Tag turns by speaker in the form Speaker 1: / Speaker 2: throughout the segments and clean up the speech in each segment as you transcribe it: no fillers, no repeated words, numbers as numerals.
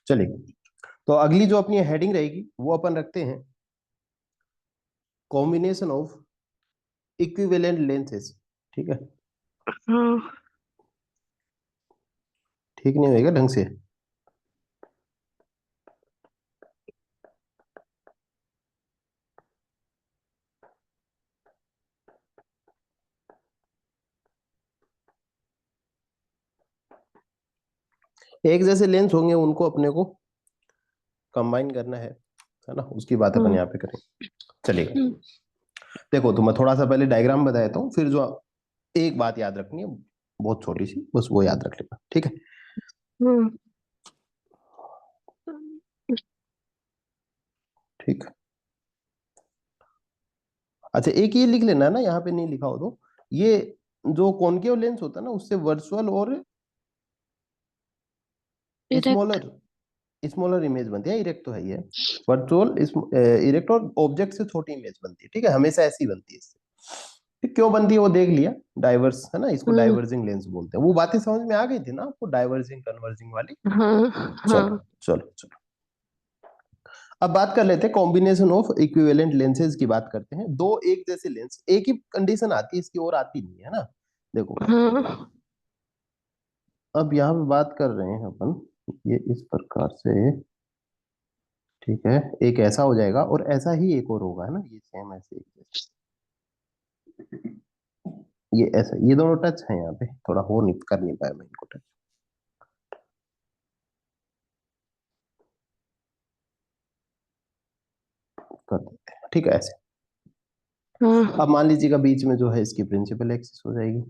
Speaker 1: चलिए, तो अगली जो अपनी हेडिंग रहेगी वो अपन रखते हैं कॉम्बिनेशन ऑफ इक्विवेलेंट लेंसेज। ठीक है,
Speaker 2: हाँ।
Speaker 1: ठीक नहीं होएगा ढंग से। एक जैसे लेंस होंगे उनको अपने को कंबाइन करना है ना, उसकी बात अपन
Speaker 2: हम्म।
Speaker 1: यहाँ पे करेंगे। चलिए,
Speaker 2: हम्म।
Speaker 1: देखो तो मैं थोड़ा सा पहले डायग्राम बता देता हूँ, फिर जो एक बात याद रखनी है बहुत छोटी सी, बस वो याद रख लेना, ठीक है।
Speaker 2: हम्म।
Speaker 1: ठीक। अच्छा, एक ये लिख लेना ना, यहाँ पे नहीं लिखा हो तो, ये जो कॉनकेव लेंस होता है ना उससे वर्चुअल और
Speaker 2: इरेक्ट।
Speaker 1: स्मॉलर स्मॉलर इमेज बनती है। इरेक्ट तो है ही है, वर्चुअल इरेक्ट और ऑब्जेक्ट से छोटी इमेज बनती है, ठीक है, हमेशा ऐसी बनती है इससे। ठीक, क्यों बनती है वो देख लिया, डाइवर्स है ना, इसको
Speaker 2: हम्म।
Speaker 1: डाइवर्जिंग लेंस बोलते हैं। वो बातें समझ में आ गई थी ना आपको, डाइवर्जिंग कन्वर्जिंग वाली।
Speaker 2: हाँ।
Speaker 1: चलो
Speaker 2: हाँ।
Speaker 1: चलो चलो, अब बात कर लेते हैं कॉम्बिनेशन ऑफ इक्विवेलेंट लेंसेज की बात करते हैं। दो एक जैसे लेंस, एक ही कंडीशन आती है इसकी और आती नहीं है ना। देखो,
Speaker 2: हाँ।
Speaker 1: अब यहाँ पे बात कर रहे हैं अपन, ये इस प्रकार से, ठीक है, एक ऐसा हो जाएगा और ऐसा ही एक और होगा, है ना, ये सेम ऐसे एक जैसे। ये ऐसा, ये दोनों टच है, यहाँ पे थोड़ा हो नहीं कर नहीं पाया मैं इनको टच कर देते हैं, ठीक है ऐसे। अब
Speaker 2: हाँ।
Speaker 1: मान लीजिएगा बीच में जो है इसकी प्रिंसिपल एक्सिस हो जाएगी,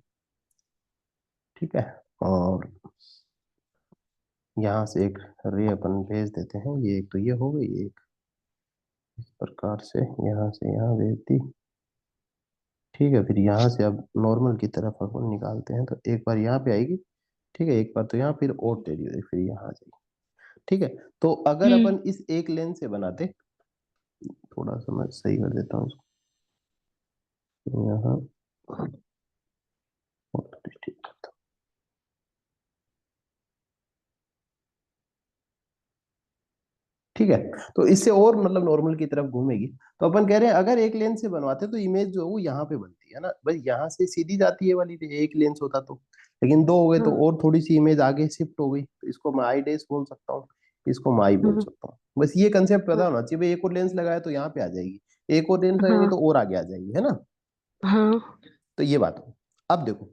Speaker 1: ठीक है, और यहाँ से एक रे अपन भेज देते हैं, ये एक तो ये हो गई, एक इस प्रकार से यहाँ से यहाँ भेज दी, ठीक है। फिर यहाँ से अब नॉर्मल की तरफ अपन निकालते हैं, तो एक बार यहाँ पे आएगी, ठीक है, एक बार तो यहाँ, फिर और टेढ़ी हुई फिर यहाँ आ जाएगी, ठीक है। तो अगर
Speaker 2: हम्म।
Speaker 1: अपन इस एक लेंस से बनाते, थोड़ा सा मैं सही कर देता हूँ इसको यहाँ, और थोड़ी ठीक करता हूँ। ठीक है, तो इससे और मतलब नॉर्मल की तरफ घूमेगी। तो अपन कह रहे हैं अगर एक लेंस से बनवाते तो इमेज जो है वो यहाँ पे बनती है ना, बस यहाँ से सीधी जाती है वाली, एक लेंस होता तो। लेकिन दो हो गए तो
Speaker 2: हाँ।
Speaker 1: और थोड़ी सी इमेज आगे शिफ्ट हो गई, तो इसको मैं आई डैश बोल सकता हूँ, इसको मैं आई बोल
Speaker 2: हम्म।
Speaker 1: सकता हूँ। बस ये कंसेप्ट पता होना चाहिए भाई, एक और लेंस लगाया तो यहाँ पे आ जाएगी, एक और लेंस लगाएंगे
Speaker 2: हाँ।
Speaker 1: तो और आगे आ जाएगी, है ना।
Speaker 2: हाँ।
Speaker 1: तो ये बात हो। अब देखो,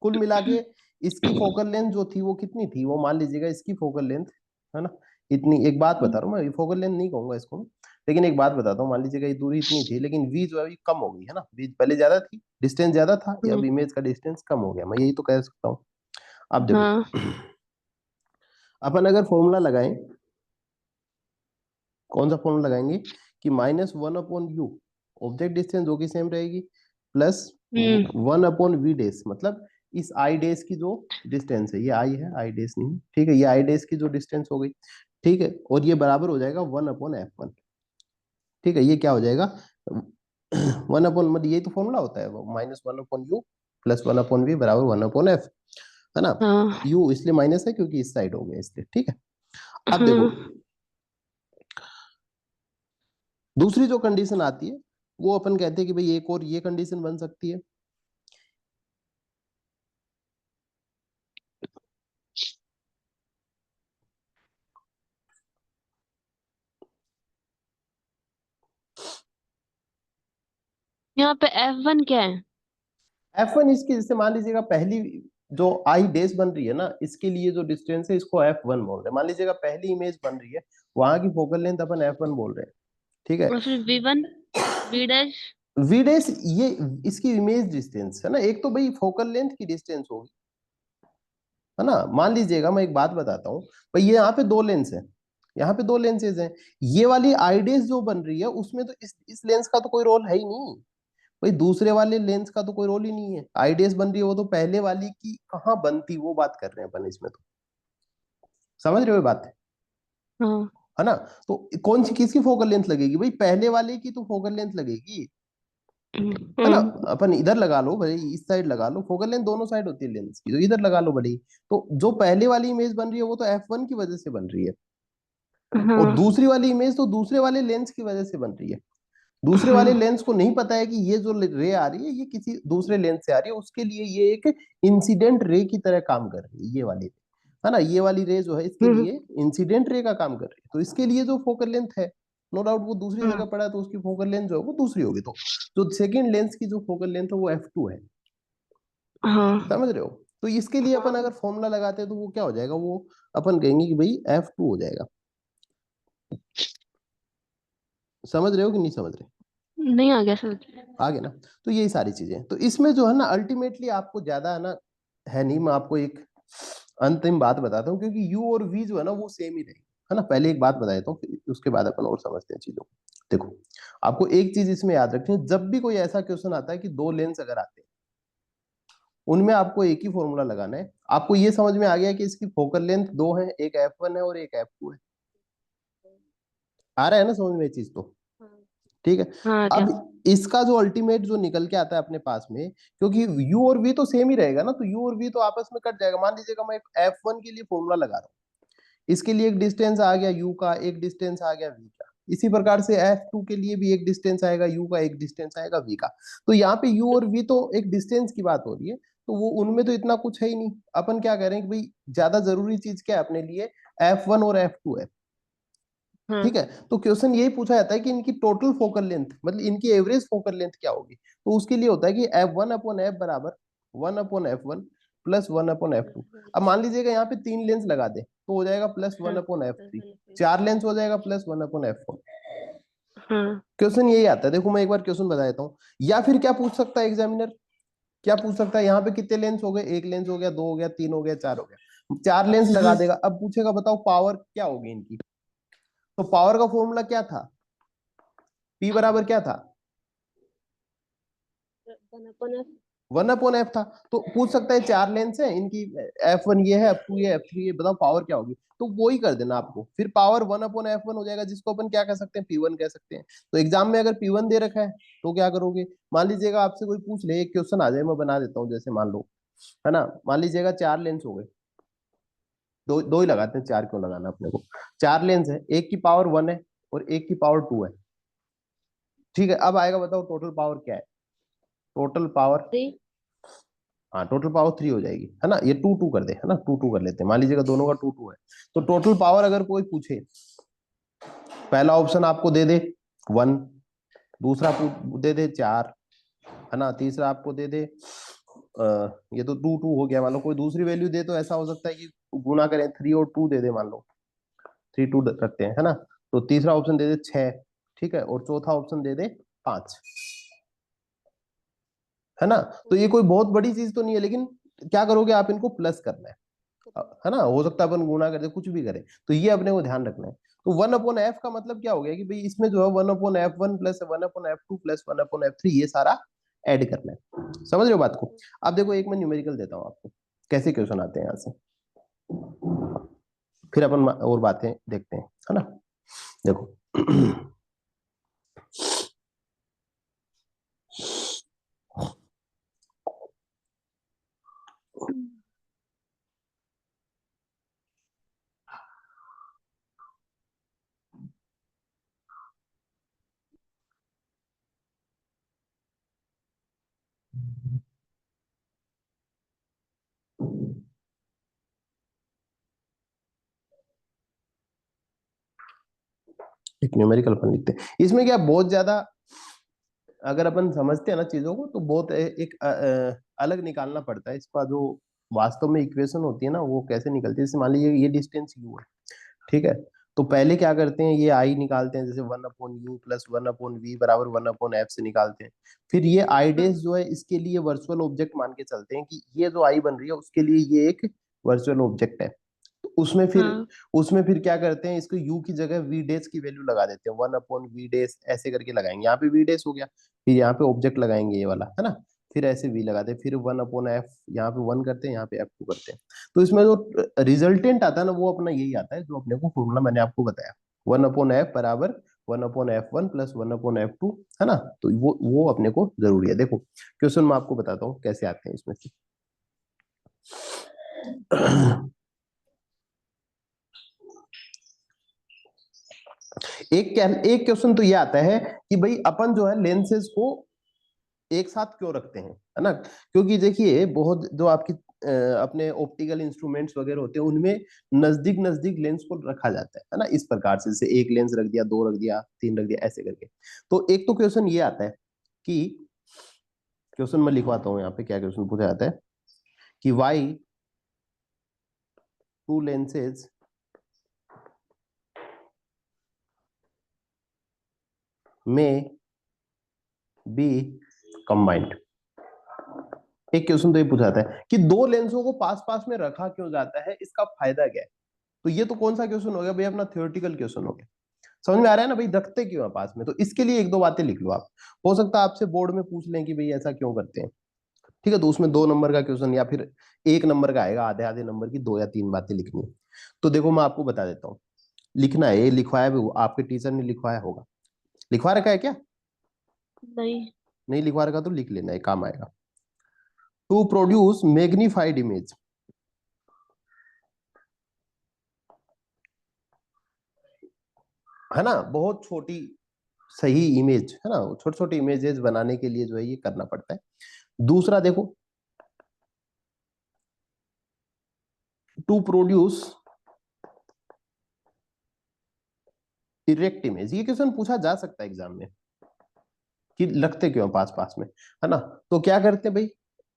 Speaker 1: कुल मिला के इसकी फोकल लेंथ जो थी वो कितनी थी, वो मान लीजिएगा इसकी फोकल लेंथ, है ना, इतनी। एक बात बता रहा हूँ मैं, फोकल लेंथ नहीं कहूंगा इसको, लेकिन एक बात बताता हूँ, मान लीजिएगा ये दूरी इतनी थी, लेकिन वी जो है अभी कम हो गई है ना, वी पहले ज्यादा थी, डिस्टेंस ज्यादा था, या अब
Speaker 2: हम्म।
Speaker 1: इमेज का डिस्टेंस कम हो गया, मैं यही तो कह सकता हूँ। अब देखो,
Speaker 2: हाँ।
Speaker 1: अपन अगर फॉर्मूला लगाएं, कौन सा फॉर्मूला लगाएंगे, कि -1/u, ऑब्जेक्ट डिस्टेंस जो कि सेम रहेगी, प्लस
Speaker 2: हम्म।
Speaker 1: 1/v डैश, मतलब इस आई डैश की जो डिस्टेंस है, ये आई है, आई डैश नहीं है, ठीक है, ये आई डैश की जो डिस्टेंस हो गई, ठीक है, और ये बराबर हो जाएगा 1/f1। ठीक है, ये क्या हो जाएगा, 1 मतलब ये तो फॉर्मूला होता है, -1/u प्लस 1/v बराबर 1/f, है ना।
Speaker 2: हाँ।
Speaker 1: u इसलिए माइनस है क्योंकि इस साइड हो गया इसलिए, ठीक है। अब देखो,
Speaker 2: हाँ।
Speaker 1: दूसरी जो कंडीशन आती है वो अपन कहते हैं कि भाई एक और ये कंडीशन बन सकती है,
Speaker 2: यहाँ पे F1 क्या है?
Speaker 1: F1 इसकी, जैसे मान लीजिएगा पहली जो आई डैश बन रही है ना, इसके लिए जो डिस्टेंस है इसको F1 बोल रहे हैं। मान लीजिएगा पहली इमेज बन रही है, वहां की फोकल लेंथ अपन F1 बोल रहे हैं, ठीक है।
Speaker 2: और फिर V1, V dash.
Speaker 1: We dash ये इसकी इमेज डिस्टेंस है ना, एक तो भाई फोकल लेंथ की डिस्टेंस होगी, है ना। मान लीजिएगा मैं एक बात बताता हूँ भाई, ये यहाँ पे दो लेंस है, यहाँ पे दो लेंसेज हैं, ये वाली आई डैश जो बन रही है उसमें तो इस लेंस का तो कोई रोल है ही नहीं भाई, दूसरे वाले लेंस का तो कोई रोल ही नहीं है। आईडीएस बन रही है वो तो पहले वाली की कहाँ बनती, वो बात कर रहे हैं अपन इसमें, तो समझ रहे हो ये बात,
Speaker 2: हाँ।
Speaker 1: है ना। तो कौन सी किसकी फोकल लेंथ लगेगी भाई, पहले वाले की तो फोकल लेंथ लगेगी, है ना।
Speaker 2: हम्म।
Speaker 1: अपन इधर लगा लो भाई, इस साइड लगा लो, फोकल लेंथ दोनों साइड होती है लेंस की, तो इधर लगा लो भले ही। तो जो पहले वाली इमेज बन रही है वो तो F1 की वजह से बन रही है, और
Speaker 2: हाँ
Speaker 1: दूसरी वाली इमेज तो दूसरे वाले लेंस की वजह से बन रही है। दूसरे वाले
Speaker 2: हाँ
Speaker 1: लेंस को नहीं पता है कि ये जो रे आ रही है ये किसी दूसरे लेंस से आ रही है, उसके लिए ये एक इंसिडेंट रे की तरह काम कर रही है ये वाली, है ना। ये वाली रे जो है इसके
Speaker 2: हम्म,
Speaker 1: लिए इंसिडेंट रे का काम कर रही है, तो इसके लिए जो फोकल लेंथ है, नो डाउट वो दूसरी जगह
Speaker 2: हाँ
Speaker 1: पड़ा है तो उसकी फोकल लेंथ जो है वो दूसरी होगी। तो जो सेकंड लेंस की जो फोकल लेंथ है वो f2 है,
Speaker 2: हाँ
Speaker 1: समझ रहे हो। तो इसके लिए अपन अगर फॉर्मूला लगाते हैं तो वो क्या हो जाएगा, वो अपन कहेंगे कि भाई f2 हो जाएगा। समझ रहे हो कि नहीं समझ रहे?
Speaker 2: नहीं आ गया समझ।
Speaker 1: आगे ना, तो यही सारी चीजें, तो इसमें जो है ना अल्टीमेटली आपको ज्यादा है ना, है नहीं। मैं आपको एक अंतिम बात बताता हूँ, क्योंकि यू और वी जो है ना वो सेम ही रहेगी, है ना। पहले एक बात बता देता हूँ फिर उसके बाद अपन और समझते हैं चीजों को। देखो, आपको एक चीज इसमें याद रखनी है, जब भी कोई ऐसा क्वेश्चन आता है कि दो लेंस अगर आते हैं उनमें आपको एक ही फॉर्मूला लगाना है। आपको ये समझ में आ गया कि इसकी फोकल लेंथ दो है, एक f1 है और एक f2 है। आ रहा है ना समझ में ये चीज तो? ठीक है।
Speaker 2: हाँ क्या।
Speaker 1: अब इसका जो अल्टीमेट जो निकल के आता है अपने पास में, क्योंकि u और v तो सेम ही रहेगा ना, तो u और v तो आपस में कट जाएगा। मान लीजिएगा मैं f1 के लिए फॉर्मूला लगा रहा हूँ, इसके लिए एक डिस्टेंस आ गया u का, एक डिस्टेंस आ गया v का। इसी प्रकार से f2 के लिए भी एक डिस्टेंस आएगा u का, एक डिस्टेंस आएगा v का। तो यहाँ पे u और v तो एक डिस्टेंस की बात हो रही है, तो वो उनमें तो इतना कुछ है ही नहीं। अपन क्या कह रहे हैं कि भाई ज्यादा जरूरी चीज क्या है अपने लिए, f1 और f2 है।
Speaker 2: हाँ
Speaker 1: ठीक है, तो क्वेश्चन यही पूछा जाता है कि इनकी टोटल फोकल लेंथ, मतलब इनकी एवरेज फोकल लेंथ क्या होगी। तो उसके लिए होता है कि f1/f बराबर 1/f1 प्लस 1/f2। अब मान लीजिएगा यहाँ पे तीन लेंस लगा दे तो हो जाएगा प्लस
Speaker 2: हाँ
Speaker 1: 1/f3, चार लेंस हो जाएगा प्लस 1/f4।
Speaker 2: हाँ
Speaker 1: क्वेश्चन यही आता है। देखो मैं एक बार क्वेश्चन बता देता हूँ, या फिर क्या पूछ सकता है एग्जामिनर, क्या पूछ सकता है, यहाँ पे कितने लेंस हो गए, एक लेंस हो गया, दो हो गया, तीन हो गया, चार हो गया, चार लेंस लगा
Speaker 2: हाँ
Speaker 1: देगा। अब पूछेगा बताओ पावर क्या होगी इनकी। तो पावर का फॉर्मूला क्या था, P बराबर क्या था,
Speaker 2: 1/f।
Speaker 1: 1/f था। तो पूछ सकता है चार लेंस है इनकी, f1 ये है, f2 ये है, f3 ये, बताओ पावर क्या होगी। तो वो ही कर देना आपको, फिर पावर 1/f1 हो जाएगा, जिसको अपन क्या कह सकते हैं, P1 कह सकते हैं। तो एग्जाम में अगर P1 दे रखा है तो क्या करोगे, मान लीजिएगा आपसे कोई पूछ ले, एक क्वेश्चन आ जाए, मैं बना देता हूँ, जैसे मान लो, है ना, मान लीजिएगा चार लेंस हो गए, दो दो ही लगाते हैं, चार क्यों लगाना अपने को। चार लेंस है, एक की पावर 1 है और एक की पावर 2 है। ठीक है, अब आएगा बताओ टोटल पावर क्या है, टोटल पावर,
Speaker 2: 3।
Speaker 1: हाँ टोटल पावर 3 हो जाएगी, है ना। ये टू टू कर दे, है ना, टू टू कर लेते हैं, मान लीजिएगा दोनों का टू टू है। तो टोटल पावर अगर कोई पूछे, पहला ऑप्शन आपको दे दे 1, दूसरा दे दे 4, है ना, तीसरा आपको दे दे ये तो टू टू हो गया। मान लो कोई दूसरी वैल्यू दे तो ऐसा हो सकता है कि गुना करें, 3 और 2 दे दे, मान लो 3 2 रखते हैं, है ना। तो तीसरा ऑप्शन दे दे 6, ठीक है, और चौथा ऑप्शन दे दे 5, है ना। तो ये कोई बहुत बड़ी चीज तो नहीं है, लेकिन क्या करोगे आप, इनको प्लस करना है ना। हो सकता है अपन गुना कर दे, कुछ भी करें, तो ये अपने को ध्यान रखना है। तो 1/f का मतलब क्या हो गया कि भाई इसमें जो है 1/f1 plus 1/f2 plus 1/f3 ये सारा ऐड करना है। समझ रहे हो बात को। अब देखो एक मैं न्यूमेरिकल देता हूँ आपको, कैसे क्वेश्चन आते हैं यहाँ से, फिर अपन और बातें देखते हैं, है ना। देखो एक न्यूमेरिकल अपन लिखते हैं, इसमें क्या बहुत ज्यादा अगर अपन समझते हैं ना चीजों को तो बहुत एक अलग निकालना पड़ता है इसका, जो वास्तव में इक्वेशन होती है ना वो कैसे निकलती है। जैसे मान लीजिए ये डिस्टेंस यू है, ठीक है, तो पहले क्या करते हैं, ये आई निकालते हैं, जैसे 1/u प्लस 1/v बराबर 1/f से निकालते हैं। फिर ये आई
Speaker 2: हाँ
Speaker 1: डेज जो है इसके लिए वर्चुअल ऑब्जेक्ट मान के चलते हैं कि ये जो आई बन रही है उसके लिए ये एक वर्चुअल ऑब्जेक्ट है। तो
Speaker 2: हाँ
Speaker 1: उसमें फिर क्या करते हैं, इसको u की जगह v डेज की वैल्यू लगा देते हैं, 1/v डेज ऐसे करके लगाएंगे। यहाँ पे v डेज हो गया, फिर यहाँ पे ऑब्जेक्ट लगाएंगे ये वाला, है ना, फिर ऐसे v लगाते हैं, फिर 1/f, यहाँ पे 1 करते हैं, यहाँ पे f2 करते हैं। तो इसमें जो रिजल्टेंट आता है ना वो अपना यही आता है जो अपने को फॉर्मूला मैंने आपको बताया, 1/f बराबर 1/f1 प्लस 1/f2, है ना। तो वो अपने को जरूरी है। देखो क्वेश्चन मैं आपको बताता हूँ कैसे आते हैं इसमें से। एक क्वेश्चन तो ये आता है कि भाई अपन जो है लेंसेज को एक साथ क्यों रखते हैं, है ना। क्योंकि देखिए बहुत जो आपकी अपने ऑप्टिकल इंस्ट्रूमेंट्स वगैरह होते हैं उनमें नजदीक नजदीक लेंस को रखा जाता है ना, इस प्रकार से, जैसे एक लेंस रख दिया, दो रख दिया, तीन रख दिया, ऐसे करके। तो एक तो क्वेश्चन ये आता है कि, क्वेश्चन मैं लिखवाता हूँ यहाँ पे, क्या क्वेश्चन पूछा जाता है कि वाई टू लेंसेज में बी कंबाइंड। एक क्वेश्चन तो ये पूछा जाता है कि दो लेंसों को पास पास में रखा क्यों जाता है, इसका फायदा क्या है। तो ये तो कौन सा क्वेश्चन हो गया भाई, अपना थ्योरेटिकल क्वेश्चन हो गया। समझ में आ रहा है ना भाई, रखते क्यों है पास में, तो इसके लिए एक दो बातें लिख लो आप। हो सकता है आपसे बोर्ड में पूछ लें कि भाई ऐसा क्यों करते हैं, ठीक है। तो उसमें 2 नंबर का क्वेश्चन या फिर 1 नंबर का आएगा, आधे आधे नंबर की 2 या 3 बातें लिखनी है। तो देखो मैं आपको बता देता हूँ, लिखना है, ये लिखवाया भी आपके टीचर ने लिखवाया होगा, लिखवा रखा है क्या,
Speaker 2: नहीं।
Speaker 1: नहीं लिखवा रखा तो लिख लेना, ये काम आएगा। टू प्रोड्यूस मैग्निफाइड इमेज, है ना, बहुत छोटी सही इमेज, है ना, छोटे छोटे इमेजेस बनाने के लिए जो है ये करना पड़ता है। दूसरा देखो, टू प्रोड्यूस इरेक्ट इमेज, ये क्वेश्चन पूछा जा सकता है एग्जाम में कि लगते क्यों पास पास में, है ना। तो क्या करते हैं भाई,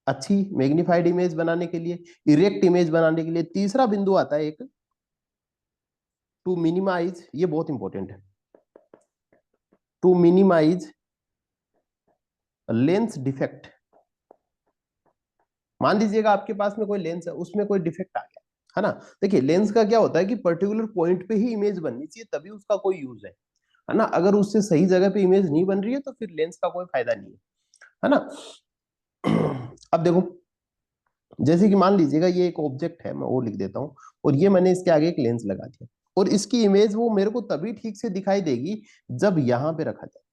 Speaker 1: अच्छी मैग्निफाइड इमेज बनाने के लिए, इरेक्ट इमेज बनाने के लिए। तीसरा बिंदु आता है एक, टू मिनिमाइज, ये बहुत इंपॉर्टेंट है, टू मिनिमाइज लेंस डिफेक्ट। मान लीजिएगा आपके पास में कोई लेंस है, उसमें कोई डिफेक्ट आ गया, है ना। देखिए लेंस का क्या होता है कि पर्टिकुलर पॉइंट पे ही इमेज बननी चाहिए, तभी उसका कोई यूज है ना। अगर उससे सही जगह पे इमेज नहीं बन रही है तो फिर लेंस का कोई फायदा नहीं है ना। अब देखो, जैसे कि मान लीजिएगा ये एक ऑब्जेक्ट है, मैं वो लिख देता हूँ, और ये मैंने इसके आगे एक लेंस लगा दिया, और इसकी इमेज वो मेरे को तभी ठीक से दिखाई देगी जब यहाँ पे रखा जाए,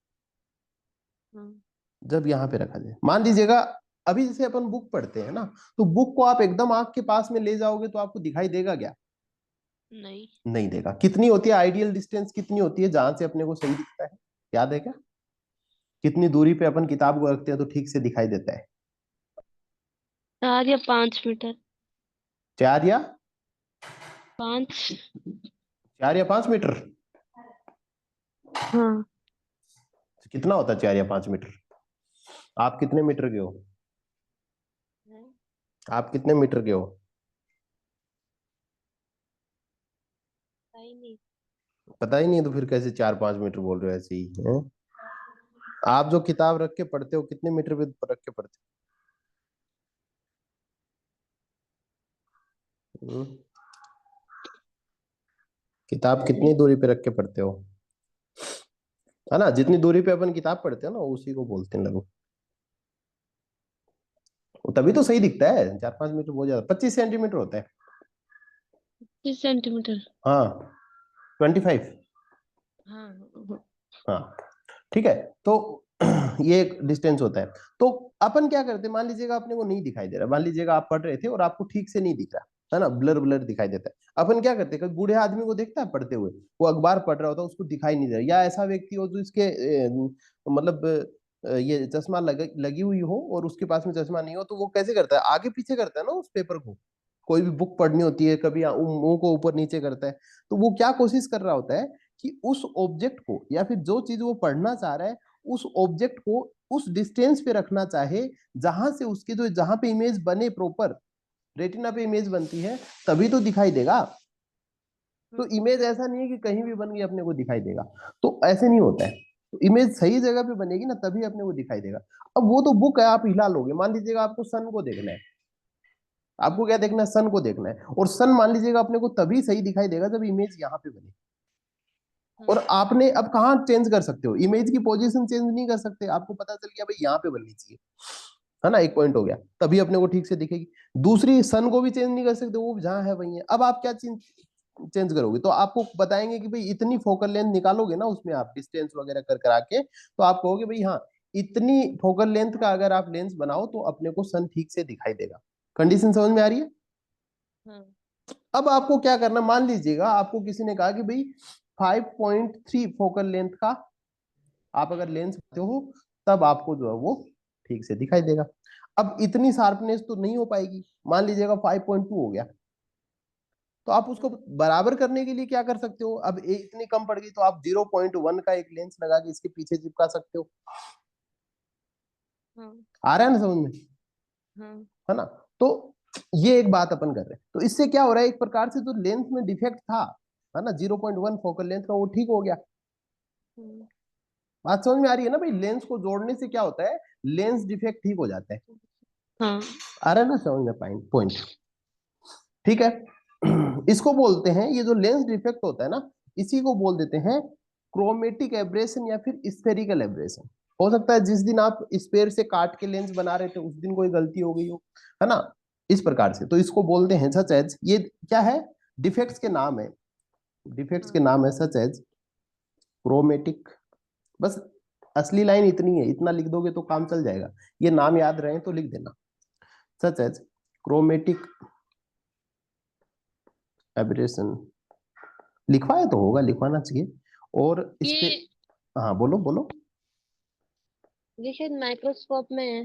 Speaker 2: हाँ।
Speaker 1: जब यहाँ पे रखा जाए। मान लीजिएगा अभी जैसे अपन बुक पढ़ते हैं ना, तो बुक को आप एकदम आंख के पास में ले जाओगे तो आपको दिखाई देगा क्या,
Speaker 2: नहीं।
Speaker 1: नहीं देगा। कितनी होती है आइडियल डिस्टेंस, कितनी होती है जहां से अपने को सही दिखता है, याद है क्या, कितनी दूरी पे अपन किताब को रखते हैं तो ठीक से दिखाई देता है,
Speaker 2: 4 या 5 मीटर।
Speaker 1: 4 या
Speaker 2: 5।
Speaker 1: 4 या 5 मीटर।
Speaker 2: हाँ।
Speaker 1: कितना होता है 4 या 5 मीटर, आप कितने मीटर के हो,
Speaker 2: है?
Speaker 1: आप कितने मीटर के हो,
Speaker 2: पता ही नहीं।
Speaker 1: पता ही नहीं, तो फिर कैसे 4-5 मीटर बोल रहे हो ऐसे ही हैं? आप जो किताब रख के पढ़ते हो कितने मीटर पे रख के पढ़ते हो, किताब कितनी दूरी पे रख के पढ़ते हो, है ना। जितनी दूरी पे अपन किताब पढ़ते हैं ना उसी को बोलते हैं लगभग, तभी तो सही दिखता है। 4-5 मीटर बहुत ज्यादा, 25 सेंटीमीटर होता है।
Speaker 2: 30 सेंटीमीटर।
Speaker 1: हाँ, 25।
Speaker 2: हाँ। हाँ।
Speaker 1: हाँ, ठीक है। तो ये एक डिस्टेंस होता है। तो अपन क्या करते हैं, मान लीजिएगा अपने को नहीं दिखाई दे रहा, मान लीजिएगा आप पढ़ रहे थे और आपको ठीक से नहीं दिख रहा, है ना, ब्लर ब्लर दिखाई देता है। अपन क्या करते हैं, कभी बूढ़े आदमी को देखता है पढ़ते हुए, वो अखबार पढ़ रहा होता है, उसको दिखाई नहीं दे रहा, या ऐसा व्यक्ति हो जो इसके मतलब ये चश्मा लगी हुई हो और उसके पास में चश्मा नहीं हो, तो वो कैसे करता है, आगे पीछे करता है ना उस पेपर को। कोई भी बुक पढ़नी होती है, कभी मुंह को ऊपर नीचे करता है। तो वो क्या कोशिश कर रहा होता है कि उस ऑब्जेक्ट को या फिर जो चीज वो पढ़ना चाह रहा है, उस ऑब्जेक्ट को उस डिस्टेंस पे रखना चाहे जहां से उसकी जो जहां पे इमेज बने, प्रॉपर रेटिना पे इमेज बनती है, तभी तो दिखाई देगा। तो इमेज ऐसा नहीं है कि कहीं भी बन गई अपने को दिखाई देगा, तो ऐसे नहीं होता है। तो इमेज सही जगह पे बनेगी ना, तभी अपने को दिखाई देगा। अब वो तो बुक है, आप हिला लोगे, मान लीजिएगा आपको सन को देखना है, आपको क्या देखना है, सन को देखना है, और सन मान लीजिएगा अपने को तभी सही दिखाई देगा जब इमेज यहाँ पे बने। और आपने अब कहाँ चेंज कर सकते हो, इमेज की पोजीशन चेंज नहीं कर सकते, आपको पता चल गया भाई यहाँ पे बननी चाहिए, है ना, एक पॉइंट हो गया, तभी अपने को ठीक से दिखेगी। दूसरी, सन को भी चेंज नहीं कर सकते, वो जहां है वही है। अब आप क्या चेंज चेंज करोगे, तो आपको बताएंगे कि भाई इतनी फोकल लेंथ निकालोगे ना, उसमें आप डिस्टेंस वगैरह कर करा के, तो आप कहोगे भाई हाँ, इतनी फोकल लेंथ का अगर आप लेंस बनाओ तो अपने को सन ठीक से दिखाई देगा। कंडीशन समझ में आ रही है।
Speaker 2: हाँ।
Speaker 1: अब आपको क्या करना, मान लीजिएगा आपको किसी ने कहा कि भाई 5.3 फोकल लेंथ का आप अगर लेंस पाते हो तब आपको जो है वो ठीक से दिखाई देगा। अब इतनी शार्पनेस तो नहीं हो पाएगी, मान लीजिएगा 5.2 हो गया, तो आप उसको बराबर करने के लिए क्या कर सकते हो, अब इतनी कम पड़ गई तो आप 0.1 का एक लेंस लगा के इसके पीछे चिपका सकते हो।
Speaker 2: हाँ
Speaker 1: आ रहा है ना समझ में,
Speaker 2: हाँ
Speaker 1: है ना। तो ये एक बात अपन कर रहे हैं, तो इससे क्या हो रहा है, एक प्रकार से जो लेंस में डिफेक्ट था, है ना, 0.1 फोकल लेंथ का, वो ठीक हो गया।
Speaker 2: हम्म,
Speaker 1: बात समझ में आ रही है ना भाई, लेंस को जोड़ने से क्या होता है, लेंस डिफेक्ट ठीक हो जाता है।
Speaker 2: हाँ
Speaker 1: आ रहा है ना समझ में पॉइंट, ठीक है। इसको बोलते हैं, ये जो लेंस डिफेक्ट होता है ना, इसी को बोल देते हैं क्रोमेटिक एब्रेशन या फिर स्फेरिकल एब्रेशन। हो सकता है जिस दिन आप स्पेयर से काट के लेंस बना रहे थे उस दिन कोई गलती हो गई हो, है ना, इस प्रकार से। तो इसको बोलते हैं सच एज, ये क्या है, डिफेक्ट्स के नाम है, डिफेक्ट्स के
Speaker 2: हाँ
Speaker 1: नाम है सच एज क्रोमेटिक। बस असली लाइन इतनी है, इतना लिख दोगे तो काम चल जाएगा, ये नाम याद रहे तो लिख देना, सच एज क्रोमेटिक एब्रेशन। लिखवाया तो होगा, लिखवाना चाहिए। और इस पे,
Speaker 2: ये
Speaker 1: हाँ बोलो बोलो।
Speaker 2: ये शायद माइक्रोस्कोप में है।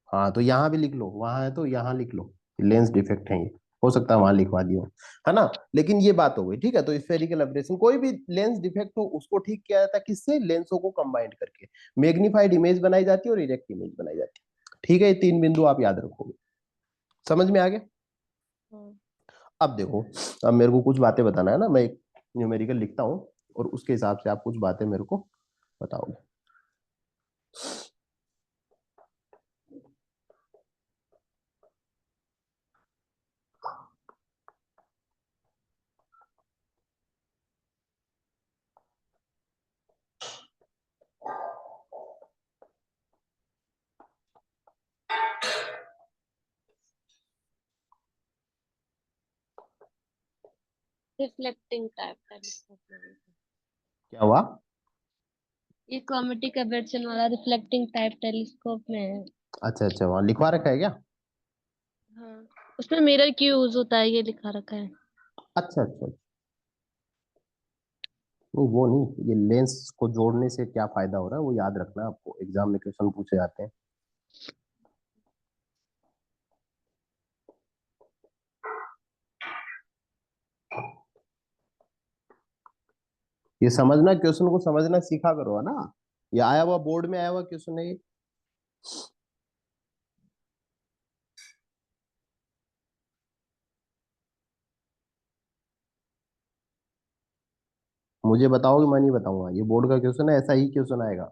Speaker 1: हाँ तो यहाँ भी लिख लो, वहां है तो यहाँ लिख लो, लेंस डिफेक्ट है ये, हो सकता है वहां लिखवा दियो, है ना। लेकिन ये बात हो गई, ठीक है। तो स्फेरिकल एब्रेशन, कोई भी लेंस डिफेक्ट हो उसको ठीक किया जाता है किससे, लेंसों को कंबाइंड करके मैग्नीफाइड इमेज बनाई जाती है और इरेक्ट इमेज बनाई जाती है, ठीक है। ये तीन बिंदु आप याद रखोगे, समझ में आ गया।
Speaker 2: हाँ
Speaker 1: अब देखो, अब मेरे को कुछ बातें बताना है ना, मैं एक न्यूमेरिकल लिखता हूँ और उसके हिसाब से आप कुछ बातें मेरे को बताओगे।
Speaker 2: रिफ्लेक्टिंग टाइप टेलीस्कोप में है।
Speaker 1: क्या हुआ।
Speaker 2: ये क्रोमेटिक एबर्शन वाला रिफ्लेक्टिंग टाइप टेलीस्कोप में है।
Speaker 1: अच्छा अच्छा, वहां लिखवा रखा है क्या।
Speaker 2: हाँ उसमें मिरर क्यों यूज होता है ये लिखा रखा है।
Speaker 1: अच्छा अच्छा, नहीं वो नहीं, ये लेंस को जोड़ने से क्या फायदा हो रहा है वो याद रखना, आपको एग्जाम में क्वेश्चन पूछे जाते हैं। ये समझना, क्वेश्चन को समझना सीखा करो, है ना। ये आया हुआ बोर्ड में आया हुआ क्वेश्चन है ये। मुझे बताओगे, मैं नहीं बताऊंगा, ये बोर्ड का क्वेश्चन है, ऐसा ही क्वेश्चन आएगा।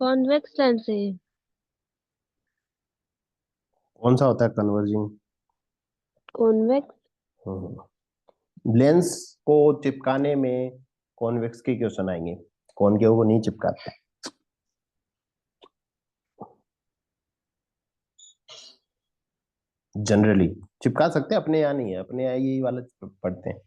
Speaker 2: कॉन्वेक्स लेंस है ये।
Speaker 1: कौन सा होता है कन्वर्जिंग।
Speaker 2: कॉन्वेक्स।
Speaker 1: लेंस को चिपकाने में कॉन्वेक्स के क्वेश्चन आएंगे, कॉनकेव को नहीं चिपकाते जनरली। चिपका सकते हैं, अपने यहाँ नहीं है, अपने यहाँ यही वाला पढ़ते हैं।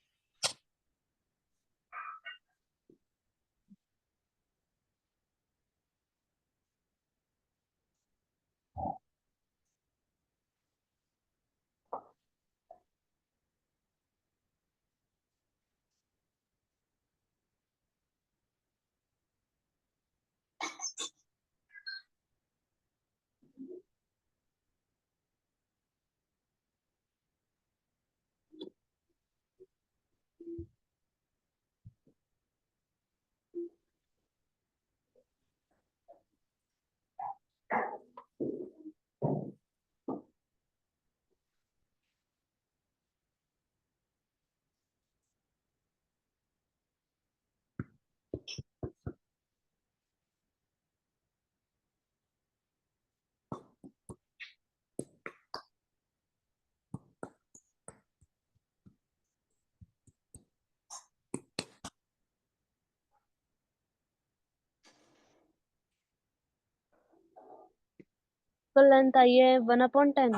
Speaker 2: फोकल लेंथ आई है 1/10।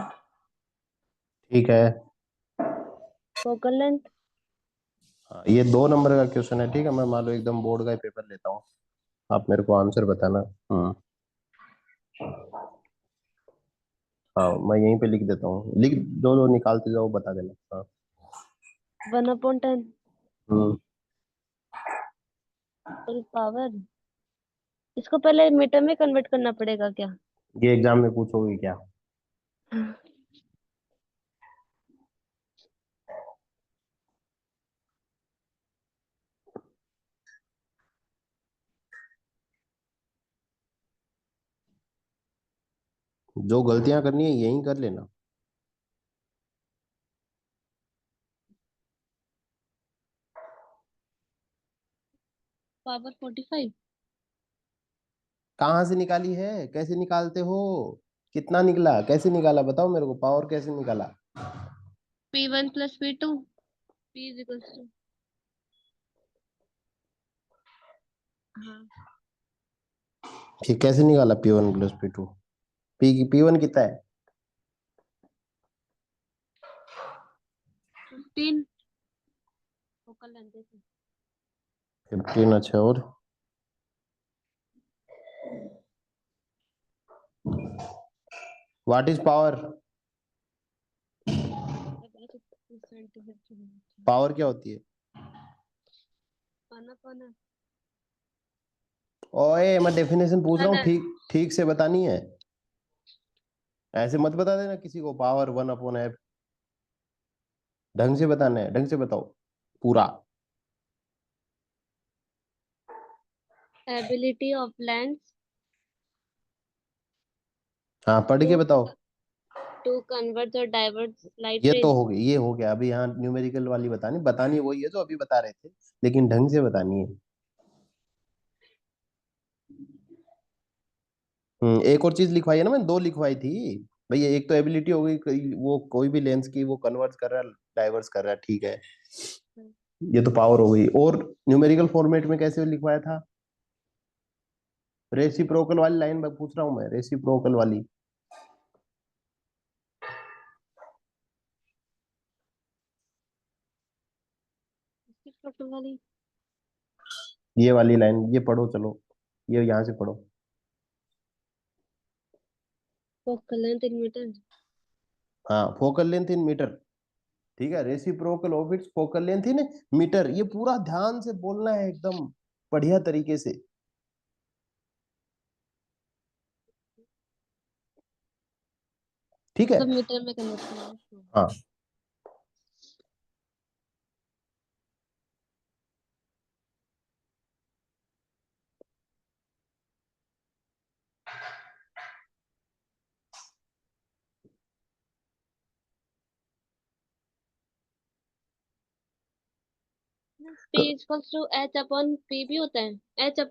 Speaker 1: ठीक है।
Speaker 2: Focal length.
Speaker 1: हाँ, ये 2 नंबर का क्वेश्चन है, ठीक है। मैं मान लो एकदम बोर्ड का ही पेपर लेता हूँ, आप मेरे को आंसर बताना। हम्म। हाँ, मैं यहीं पे लिख देता हूँ, लिख जो जो निकालते जाओ बता देना। हाँ।
Speaker 2: 1/10
Speaker 1: हम्म।
Speaker 2: और पावर। इसको पहले मीटर में कन्वर्ट करना पड़ेगा क्या?
Speaker 1: ये एग्जाम में पूछोगे क्या? जो गलतियां करनी है यहीं कर लेना।
Speaker 2: पावर 45।
Speaker 1: कहाँ से निकाली है, कैसे निकालते हो? कितना निकला, कैसे निकाला, बताओ मेरे को, पावर कैसे निकाला?
Speaker 2: P1 plus P2, P is equals to। हाँ।
Speaker 1: फिर कैसे निकाला P1 + P2? P1 कितना है?
Speaker 2: 15 फोकल लेंथ है।
Speaker 1: 15, अच्छा। और what is power?
Speaker 2: Centimetre.
Speaker 1: Power क्या होती है?
Speaker 2: पाना पाना।
Speaker 1: ओए, मैं डेफिनेशन पूछ रहा हूँ,
Speaker 2: अगर
Speaker 1: ठीक ठीक से बतानी है। ऐसे मत बता देना किसी को, पावर 1/f। ढंग से बताना है, ढंग से बताओ पूरा।
Speaker 2: एबिलिटी ऑफ लेंस
Speaker 1: हाँ, पढ़
Speaker 2: टू
Speaker 1: के बताओ।
Speaker 2: टू कन्वर्ट और डाइवर्ट लाइट
Speaker 1: ये तो
Speaker 2: रेज।
Speaker 1: हो गई, ये हो गया। अभी यहाँ न्यूमेरिकल वाली बतानी बतानी वही है जो अभी बता रहे थे, लेकिन ढंग से बतानी है। एक और चीज लिखवाई है ना, मैंने 2 लिखवाई थी। भैया एक तो एबिलिटी हो गई, वो कोई भी लेंस की वो कन्वर्ट कर रहा है, डाइवर्स कर रहा है, ठीक है। ये तो पावर हो गई। और न्यूमेरिकल फॉर्मेट में कैसे लिखवाया था? रेसिप्रोकल वाली लाइन मैं पूछ रहा हूँ, मैं रेसिप्रोकल वाली।
Speaker 2: फोकल वाली।
Speaker 1: ये वाली लाइन, ये पढ़ो चलो, ये यहाँ से पढ़ो।
Speaker 2: Focal length in metre.
Speaker 1: हाँ, फोकल लेंथ इन मीटर। ठीक है, reciprocal of its focal length in metre. ये पूरा ध्यान से बोलना है, एकदम बढ़िया तरीके से। ठीक है।
Speaker 2: मतलब मीटर में कन्वर्ट करना है इसको।
Speaker 1: हाँ।
Speaker 2: P इक्वल्स टू H/P भी होता है। H/F।